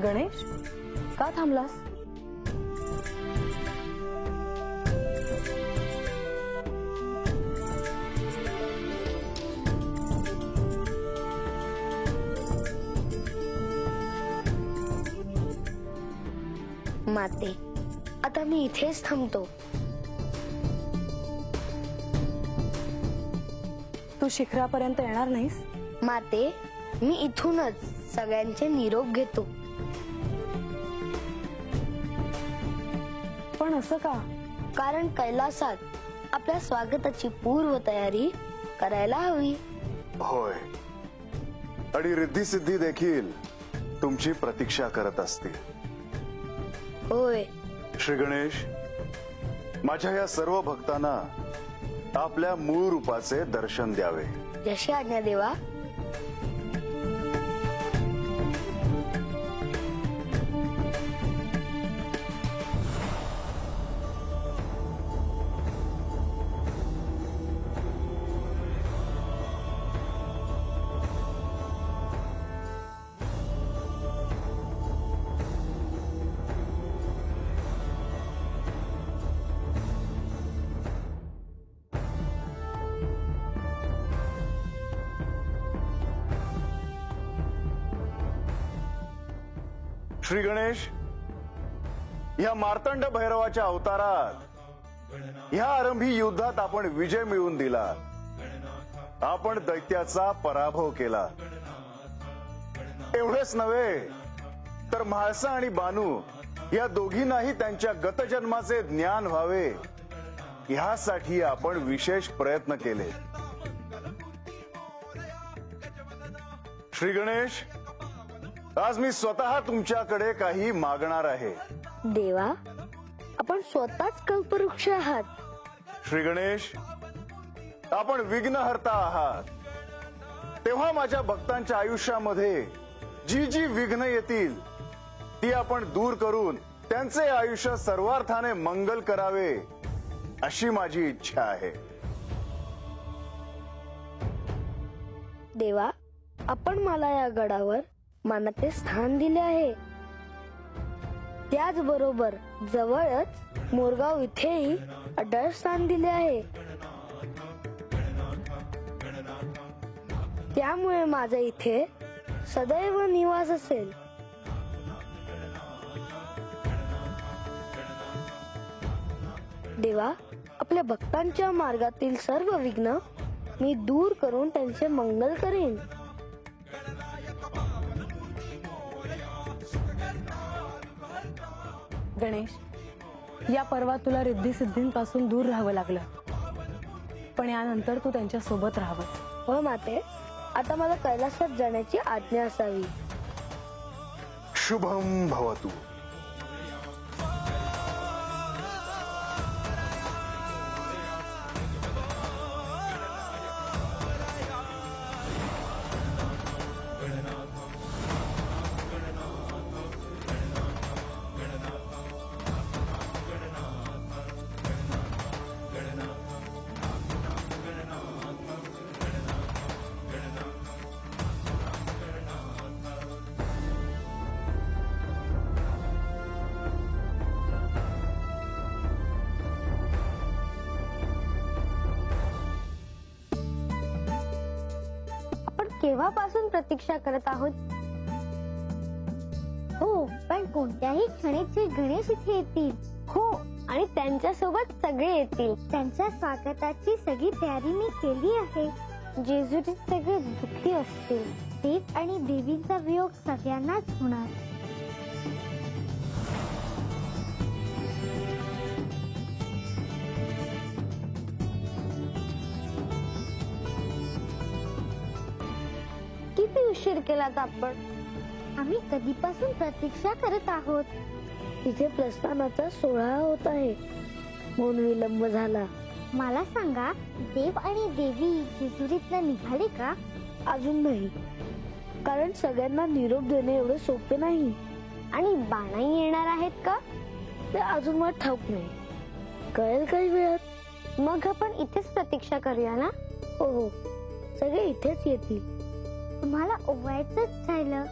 C: गणेश, का थांबलास?
P: माते, आता मी इथेच थांबतो.
C: तू शिखरापर्यंत येणार नाहीस?
P: माते, मी इथूनच सगळ्यांचे निरोप घेतो.
C: पण असं का?
P: कारण कैलासात आपल्या स्वागताची पूर्व तयारी करायला हवी.
B: होय, आणि रिद्धी सिद्धी देखील तुमची प्रतीक्षा करत असतील.
P: होय.
B: श्री गणेश, माझ्या या सर्व भक्तांना आपल्या मूळ रूपाचे दर्शन द्यावे.
P: जशी आज्ञा देवा.
B: श्री गणेश, या मार्तंड भैरवाच्या अवतारात या आरंभी युद्धात आपण विजय मिळवून दिला. आपण दैत्याचा पराभव केला. एवढेच नव्हे तर म्हाळसा आणि बानू या दोघींनाही त्यांच्या गतजन्माचे ज्ञान व्हावे ह्यासाठी आपण विशेष प्रयत्न केले. श्री गणेश, आज मी स्वतः तुमच्याकडे काही मागणार आहे.
P: देवा, आपण स्वतःच कल्पवृक्ष आहात.
B: श्री गणेश, आपण विघ्नहर्ता आहात. तेव्हा माझ्या भक्तांच्या आयुष्यामध्ये जी जी विघ्न येतील ती आपण दूर करून त्यांचे आयुष्य सर्वार्थाने मंगल करावे अशी माझी इच्छा आहे.
P: देवा, आपण मला या गडावर मानाचे स्थान दिले आहे. त्याचबरोबर जवळच मोरगाव इथेही अड्डा स्थान दिले आहे. त्यामुळे माझा इथे सदैव निवास असेल. देवा, आपल्या भक्तांच्या मार्गातील सर्व विघ्न मी दूर करून त्यांचे मंगल करेन.
C: गणेश, या पर्वात तुला रिद्धी सिद्धींपासून दूर राहावं लागलं, पण यानंतर तू त्यांच्या सोबत राहावंस.
P: हो माते, आता मला कैलासात जाण्याची आज्ञा असावी.
B: शुभम भवतु.
P: केव्हापासून प्रतीक्षा करत आहोत. हो, पण कोणत्याही क्षणी गणेश इथे येतील. हो, आणि त्यांच्या सोबत सगळे येतील. त्यांच्या स्वागताची सगळी तयारी मी केली आहे. जेजुरीत सगळे दुःखी असतील. देव आणि देवीचा वियोग सगळ्यांनाच होणार. किती उशीर केलात आपण. आम्ही कधीपासून प्रतीक्षा करत आहोत. तिथे प्रस्थानाचा सोहळा होत आहे म्हणून विलंब झाला. मला सांगा, देव आणि देवी जेजुरीतनं निघाले का? अजून नाही, कारण सगळ्यांना निरोप देणे एवढे सोपे नाही. आणि बाणाई येणार आहेत का? ते अजून मला ठाऊक नाही. कळेल काही वेळात. मग आपण इथेच प्रतीक्षा करूया ना? हो, सगळे इथेच येतील. तुम्हाला ओवायचंच राहिलं.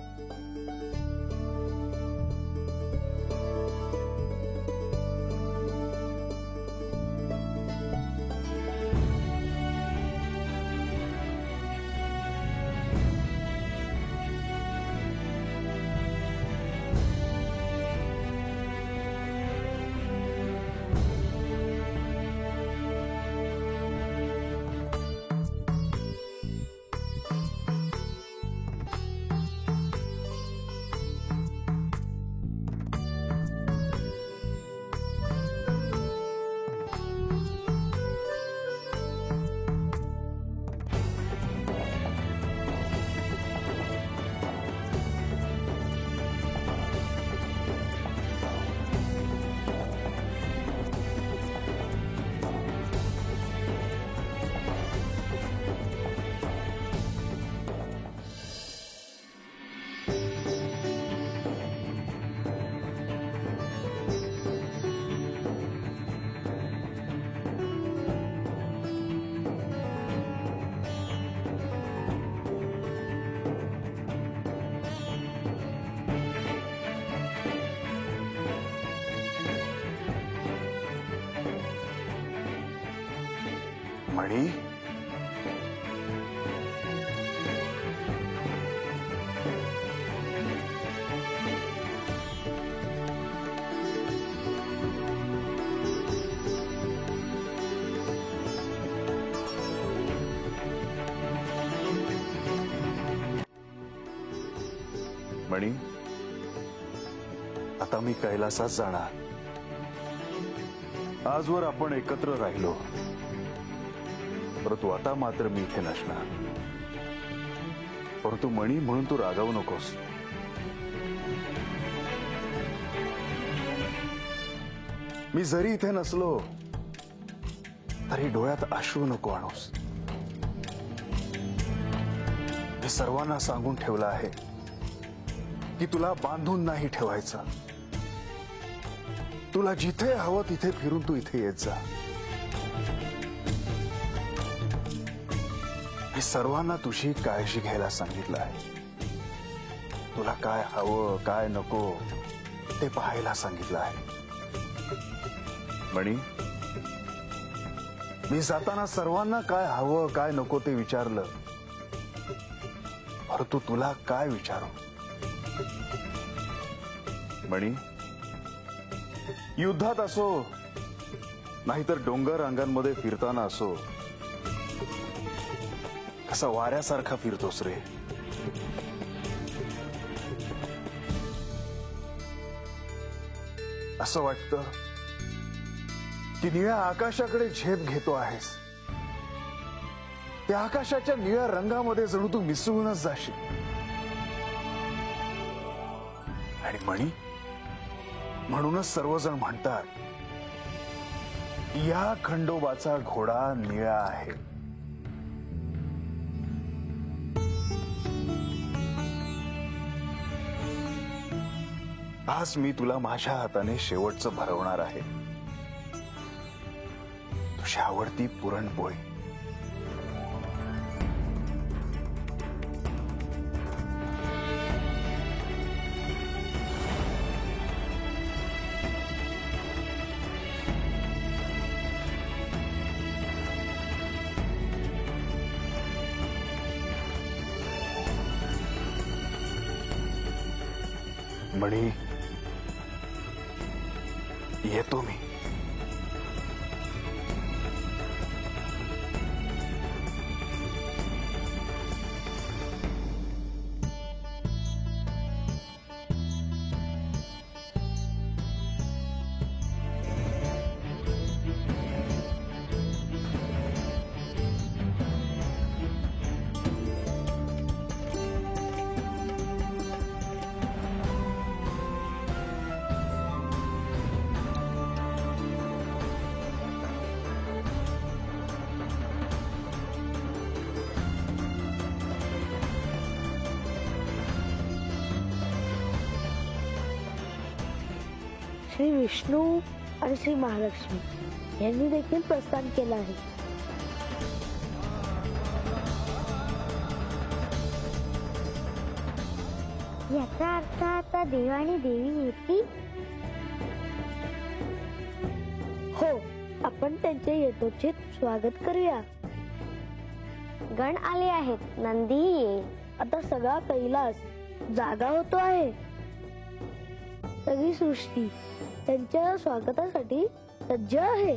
B: मणी, मणी, आता मी कैलासात जाणार. आजवर आपण एकत्र राहिलो, परंतु आता मात्र मी इथे नसणार. परंतु मणी, म्हणून तू रागावू नकोस. मी जरी इथे नसलो तरी डोळ्यात अश्रू नको आणूस. मी सर्वांना सांगून ठेवलं आहे की तुला बांधून नाही ठेवायचं. तुला जिथे हवं तिथे फिरून तू इथे येत जा. मी सर्वांना तुझी काळजी घ्यायला सांगितलं आहे. तुला काय हवं काय नको ते पाहायला सांगितलं आहे. मणी, मी जाताना सर्वांना काय हवं काय नको ते विचारलं, परंतु तुला काय विचारू? मणी, युद्धात असो नाहीतर डोंगर रांगांमध्ये फिरताना असो, कसा वाऱ्यासारखा फिरतोस रे. असं वाटतं की निळ्या आकाशाकडे झेप घेतो आहेस. त्या आकाशाच्या निळ्या रंगामध्ये जणू तू मिसळूनच जाशील. आणि मणी, म्हणूनच सर्वजण म्हणतात या खंडोबाचा घोडा निळा आहे. आज मी तुला माझ्या हाताने शेवटचं भरवणार आहे. तुझी आवडती पुरणपोळी. मणी, येतो मी.
P: श्री विष्णू आणि श्री महालक्ष्मी यांनी देखील प्रस्थान केलं आहे. याचा अर्थ आता देव आणि देवी येतील. हो, आपण त्यांचे यथोचित स्वागत करूया. गण आले आहेत, नंदी येईल. आता सगळा कैलास जागा होतो आहे. सगळी सृष्टी त्यांच्या स्वागतासाठी सज्ज आहे.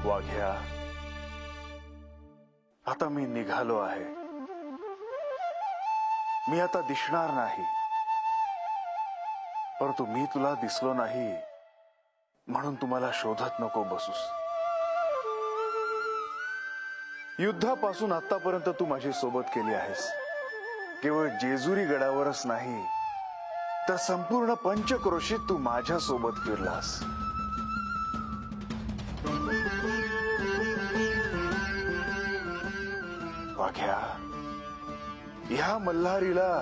B: वाघ्या, आता मी निघालो आहे. मी आता दिसणार नाही, परंतु मी तुला दिसलो नाही म्हणून तुम्हाला शोधत नको बसूस. युद्धापासून आतापर्यंत तू माझी सोबत केली आहेस. केवळ जेजुरी गडावरच नाही तर संपूर्ण पंचक्रोशीत तू माझ्या सोबत फिरलास. वाघ्या, ह्या मल्हारीला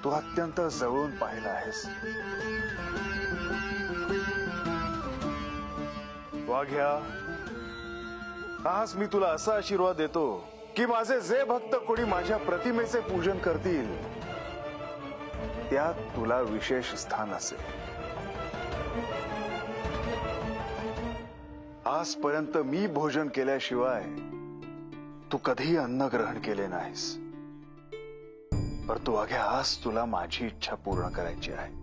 B: तू अत्यंत जवळून पाहिला आहेस. वाघ्या, आज मी तुला असा आशीर्वाद देतो की माझे जे भक्त कोणी माझ्या प्रतिमेचे पूजन करतील त्यात तुला विशेष स्थान असेल. आजपर्यंत मी भोजन केल्याशिवाय तू कधी अन्न ग्रहण केले नाहीस, परंतु वाघ्या आज तुला माझी इच्छा पूर्ण करायची आहे.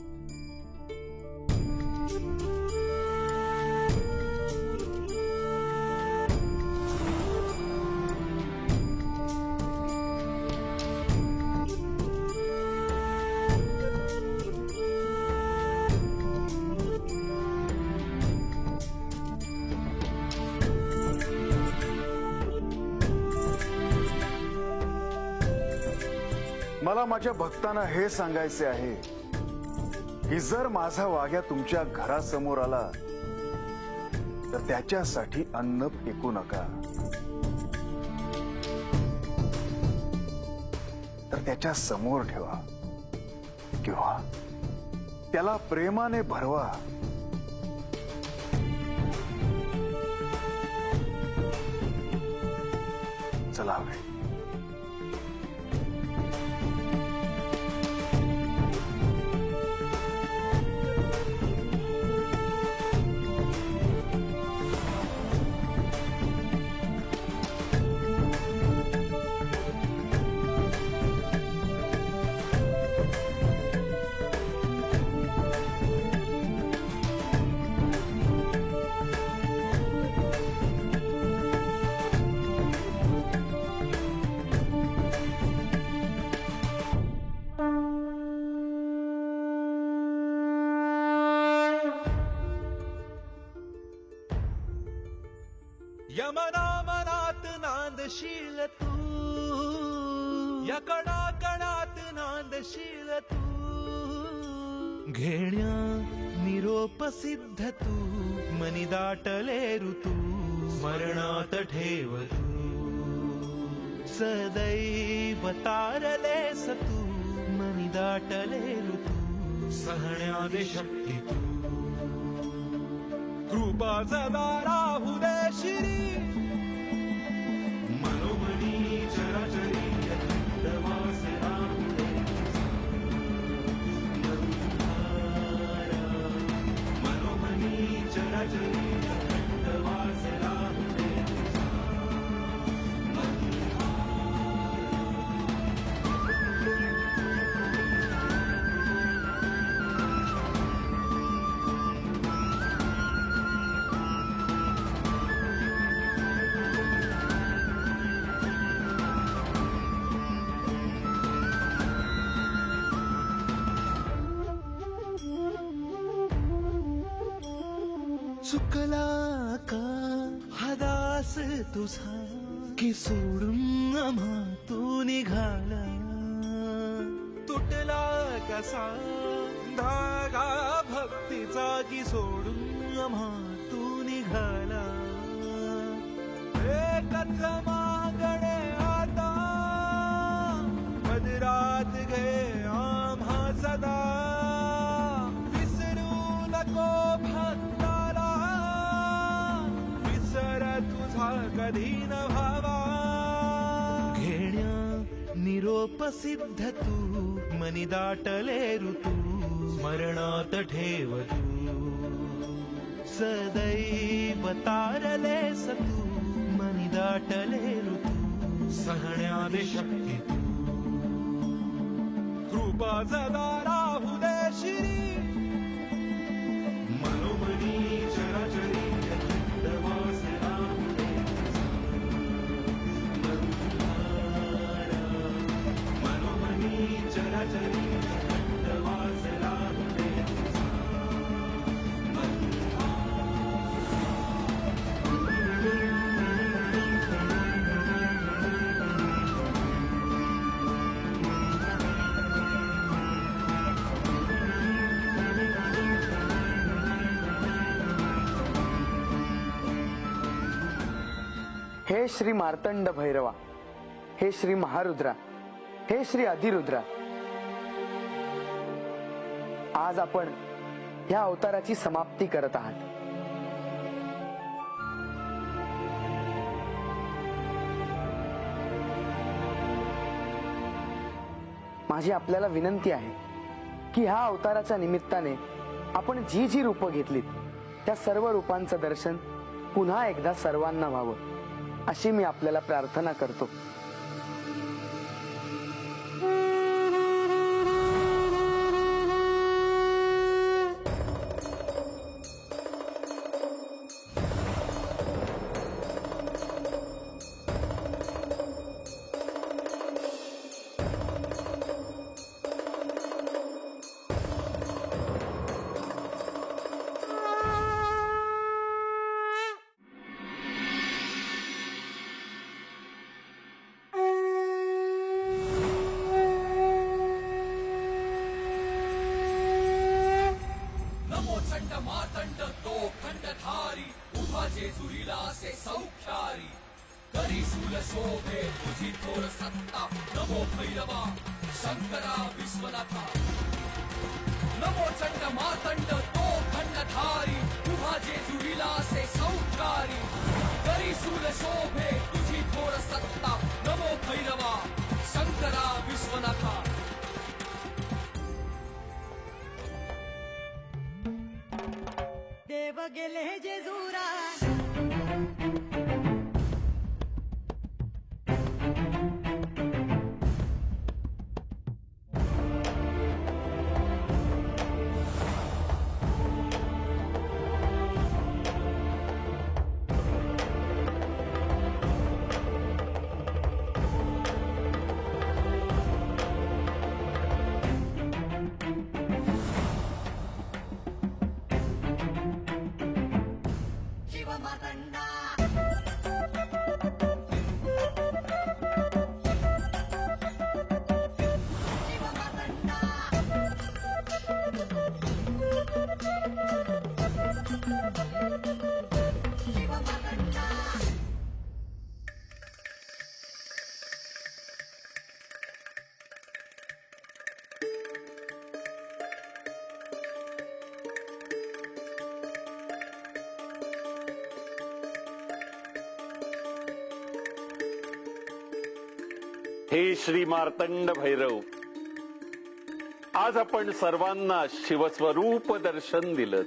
B: मला माझ्या भक्तांना हे सांगायचे आहे की जर माझा वाघ्या तुमच्या घरासमोर आला तर त्याच्यासाठी अन्न फेकू नका, तर त्याच्या समोर ठेवा किंवा त्याला प्रेमाने भरवा. चलावे.
K: यमना मनात नांदशील तू, या कणा कणात नांदशील तू. घेण्या निरोप सिद्ध तू, मनी दाटले ऋतू, स्मरणात ठेव तू. सदैव तारलेस तू मनी दाटले ऋतू सहण्याने शक्ती तू कृपा सदा राहू दे शिरी मनोमनी चराचरी यथार्थवास राहू दे मनोमनी चराचरी यथार्थवास राहू दे चुकला का हदास तुझा की सोडून आम्हा तू निघाला तुटला कसा धागा भक्तीचा की सोडून आम्हा तू निघाला एकच मागणे आता पदरात घे आम्हा सदा विसरू नको भक्ताला विसर तुझा कधी न व्हावा घेण्या निरोप सिद्ध तू मनी दाटले ऋतू स्मरणात ठेव तू सदैव तारलेस तू मनी दाटले ऋतू सहण्याने शक्ती तू कृपा सदा राहू दे शिरी मनोमनी चराचरी यथार्थवास राहू दे मनोमनी चराचरी यथार्थवास राहू दे
N: हे श्री मार्तंड भैरवा, हे श्री महारुद्रा, हे श्री अधिरुद्रा, आज आपण ह्या अवताराची समाप्ती करत आहात. माझी आपल्याला विनंती आहे की ह्या अवताराच्या निमित्ताने आपण जी जी रूपं घेतलीत त्या सर्व रूपांचं दर्शन पुन्हा एकदा सर्वांना व्हावं अशी मी आपल्याला प्रार्थना करतो.
Q: देव गेले जेजुरा
R: हे श्री मार्तंड भैरव, आज आपण सर्वांना शिवस्वरूप दर्शन दिलं,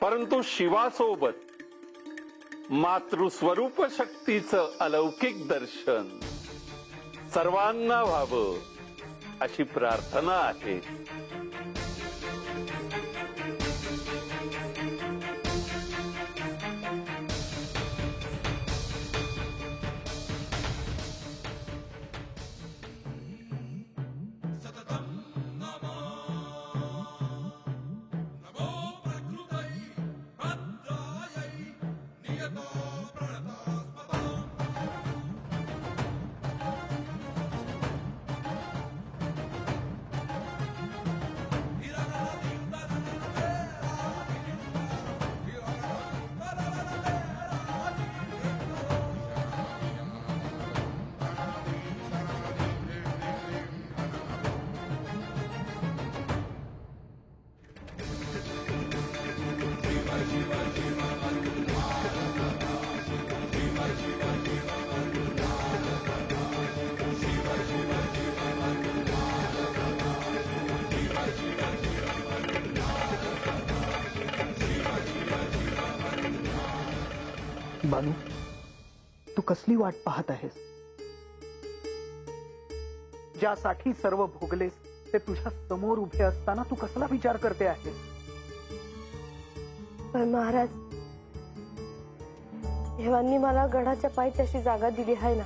R: परंतु शिवासोबत मातृस्वरूप शक्तीचं अलौकिक दर्शन सर्वांना व्हावं अशी प्रार्थना आहे.
O: बानू, तू कसली वाट पाहत आहेस? ज्यासाठी सर्व भोगलेस ते तुझ्या समोर उभे असताना तू कसला विचार करते आहेस?
E: पण महाराज, देवांनी मला गडाच्या पायथ्याशी अशी जागा दिली आहे ना.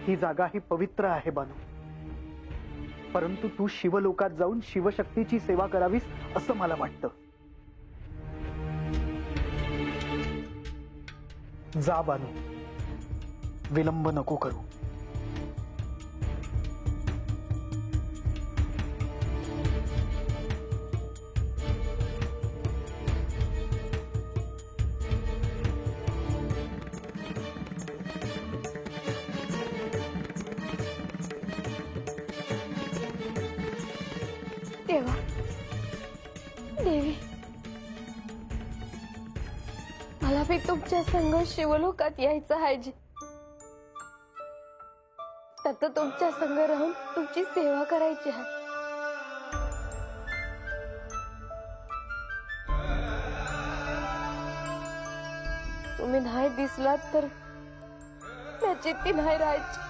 O: ही जागा ही पवित्र आहे बानू, परंतु तू शिवलोकात जाऊन शिवशक्तीची सेवा करावीस असं मला वाटतं. जा बानू, विलंब नको करू.
F: देवा, देवी, मला बी तुमच्या संग शिवलोकात यायचं आहे जी. त्यात तुमच्या संग राहून तुमची सेवा करायची आहे. तुम्ही नाही दिसलात तर त्याची ती नाही राहायची.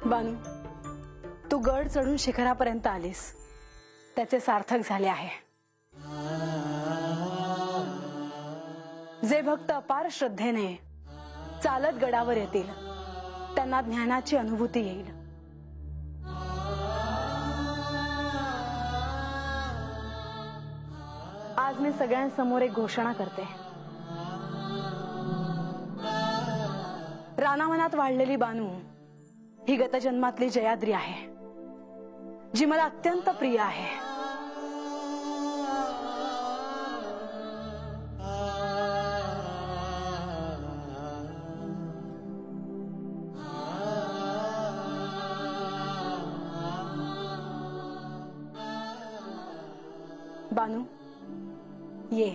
C: बानू, तू गड चढून शिखरापर्यंत आलीस, त्याचे सार्थक झाले आहे. जे भक्त अपार श्रद्धेने चालत गडावर येतील त्यांना ज्ञानाची अनुभूती येईल. आज मी सगळ्यांसमोर एक घोषणा करते. रानामनात वाढलेली बानू ही गतजन्मातली जयाद्री आहे, जी मला अत्यंत प्रिय आहे. बानू, ये.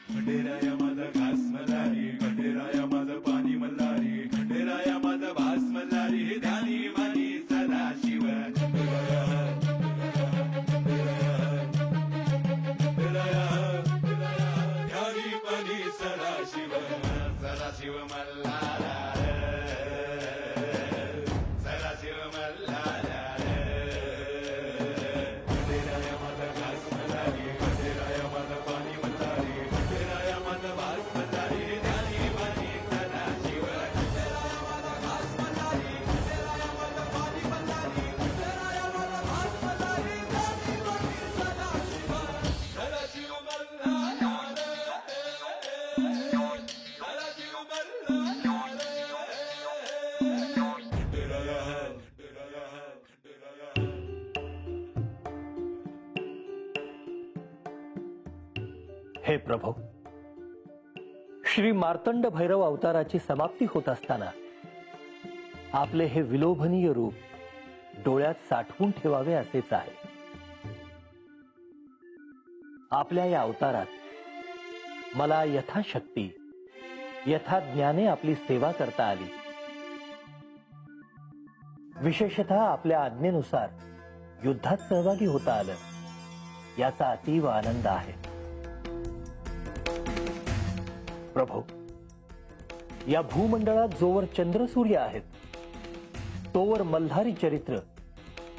K: खंडेराया माझा घास मल्हारी, खंडेराया माझं पाणी मल्हारी, खंडेराया माझा भास मल्हारी, ध्यानी मानी सदा शिव. ध्यानी मानी सदा शिव, सदा शिव मल्हारा, सदा शिव मल्हारा. खंडेराया माझा घास मल्हारी, खंडेराया माझं पाणी मल्हारी, खंडेराया माझं
S: हे प्रभू, श्री मार्तंड भैरव अवताराची समाप्ती होत असताना आपले हे विलोभनीय रूप डोळ्यात साठवून ठेवावे असेच आहे. आपल्या या अवतारात मला यथाशक्ती यथा ज्ञाने आपली सेवा करता आली. विशेषतः आपल्या आज्ञेनुसार युद्धात सहभागी होता आलं, याचा अतीव आनंद आहे. प्रभू, या भूमंडळात जोवर चंद्र सूर्य आहेत तोवर मल्हारी चरित्र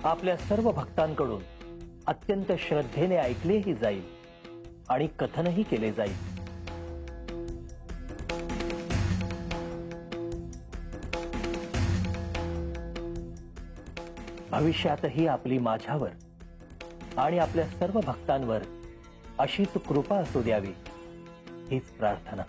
S: आपल्या सर्व भक्तांकडून अत्यंत श्रद्धेने ऐकलेही जाईल आणि कथनही केले जाईल. भविष्यातही आपली माझ्यावर आणि आपल्या सर्व भक्तांवर अशीच कृपा असू द्यावी, हीच प्रार्थना.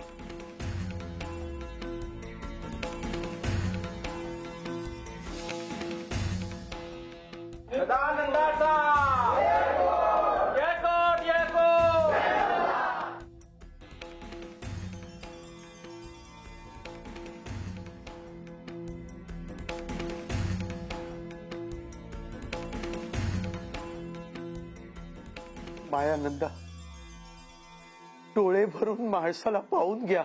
O: मायानंदा, डोळे भरून माणसाला पाहून घ्या.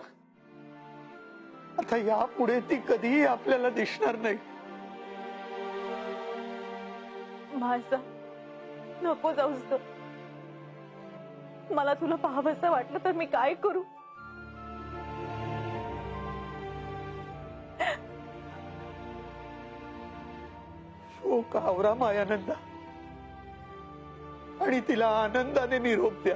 O: आता यापुढे ती कधीही आपल्याला दिसणार नाही.
F: माझा नको जाऊस ग. मला तुला पाहावंसं वाटलं तर मी काय करू?
O: शोक आवरा मायानंदा आणि तिला आनंदाने निरोप द्या.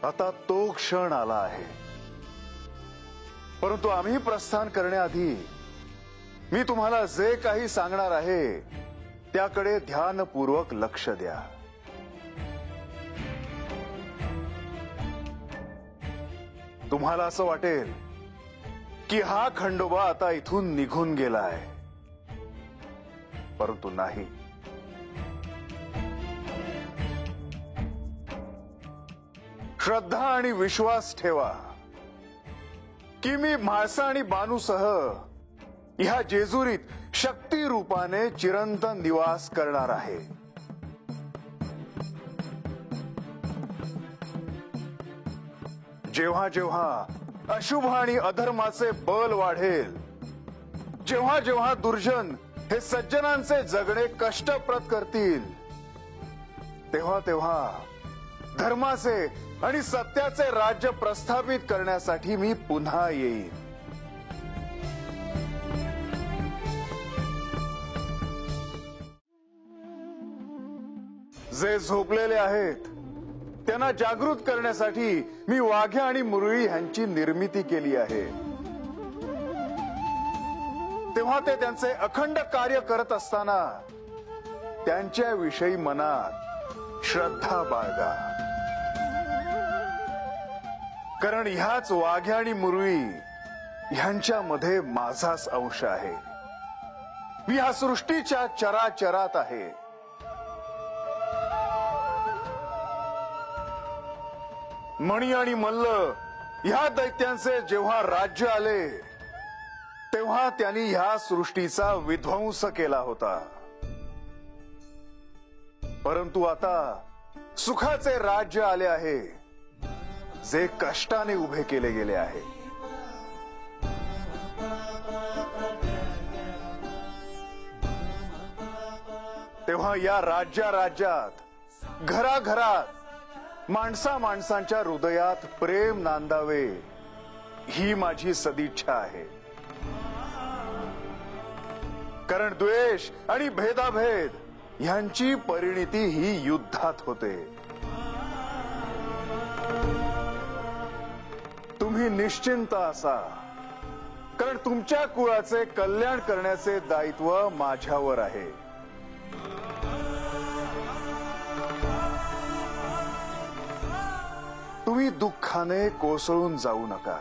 B: आता तो क्षण आला आहे, परंतु आम्ही प्रस्थान करण्याआधी मी तुम्हाला जे काही सांगणार आहे त्याकडे ध्यानपूर्वक लक्ष द्या. तुम्हाला असं वाटेल की हा खंडोबा आता इथून निघून गेलाय, परंतु नाही. श्रद्धा आणि विश्वास ठेवा की मी म्हाळसा आणि बानूसह ह्या जेजुरीत शक्ती रूपाने चिरंतन निवास करणार आहे. जेव्हा जेव्हा अशुभ आणि अधर्माचे बल वाढेल, जेव्हा जेव्हा दुर्जन हे सज्जनांचे जगणे कष्टप्रद करतील, तेव्हा तेव्हा धर्माचे आणि सत्याचे राज्य प्रस्थापित करण्यासाठी मी पुन्हा येईन. जे झोपलेले आहेत त्यांना जागृत करण्यासाठी मी वाघ्या आणि मुरळी यांची निर्मिती केली आहे. तेव्हा ते त्यांचे अखंड कार्य करत असताना त्यांच्याविषयी मनात श्रद्धा बाळगा, कारण ह्याच वाघ्या आणि मुरळी ह्यांच्यामध्ये माझाच अंश आहे. मी ह्या सृष्टीच्या चराचरात आहे. मणी आणि मल्ल ह्या दैत्यांचे जेव्हा राज्य आले तेव्हा त्यांनी ह्या सृष्टीचा विध्वंस केला होता, परंतु आता सुखाचे राज्य आले आहे जे कष्टाने उभे केले गेले आहे. तेव्हा या राज्यात घराघरात माणसांच्या हृदयात प्रेम नांदावे ही माझी सदिच्छा आहे. कारण द्वेष आणि भेदाभेद यांची परिणिती ही युद्धात होते. तुम्ही निश्चिंत असा, कारण तुमच्या कुळाचे कल्याण करण्याचे दायित्व माझ्यावर आहे. तुम्ही दुःखाने कोसळून जाऊ नका.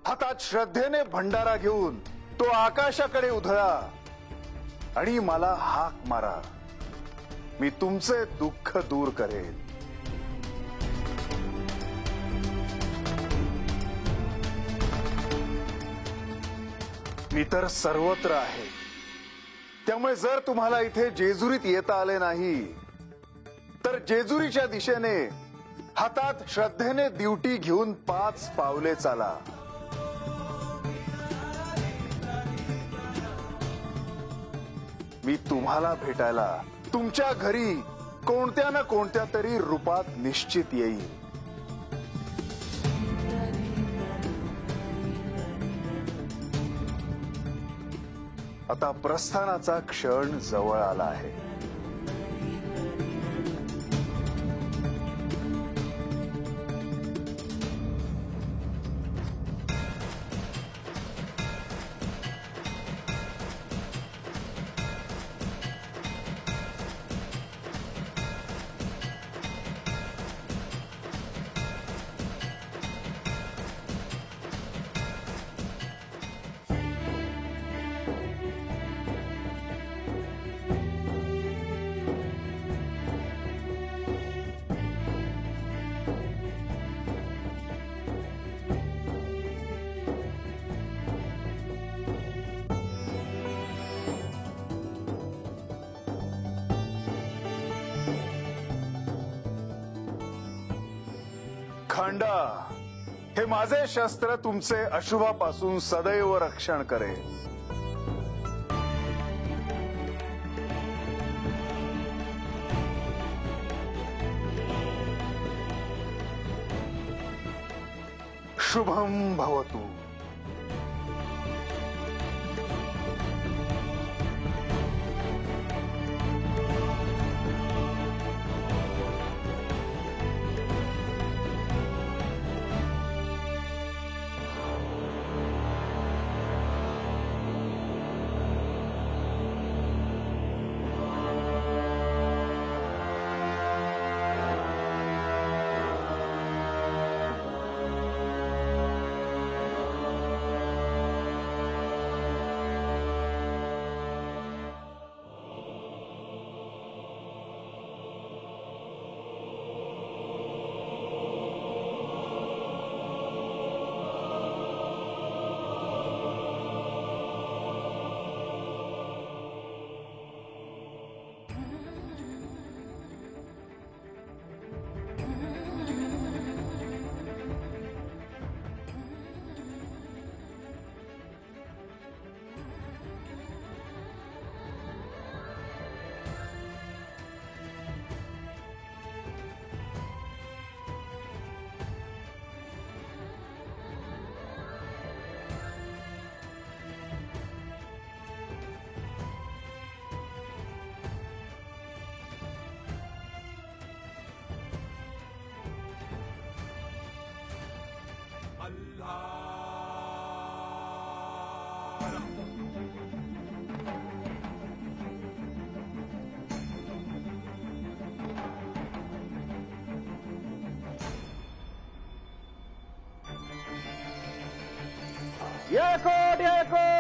B: हातात श्रद्धेने भंडारा घेऊन तो आकाशाकडे उधळा आणि मला हाक मारा. मी तुमचे दुःख दूर करेन. मी तर सर्वत्र आहे. त्यामुळे जर तुम्हाला इथे जेजुरीत येता आले नाही तर जेजुरीच्या दिशेने हातात श्रद्धेने दिवटी घेऊन 5 पावले चाला. मी तुम्हाला भेटायला तुमच्या घरी कोणत्या ना कोणत्या तरी रूपात निश्चित येईल. आता प्रस्थानाचा क्षण जवळ आला आहे. खंडा, हे माझे शस्त्र तुमचे अशुभापासून सदैव रक्षण करेल. शुभम भवतु.
T: येळकोट येळकोट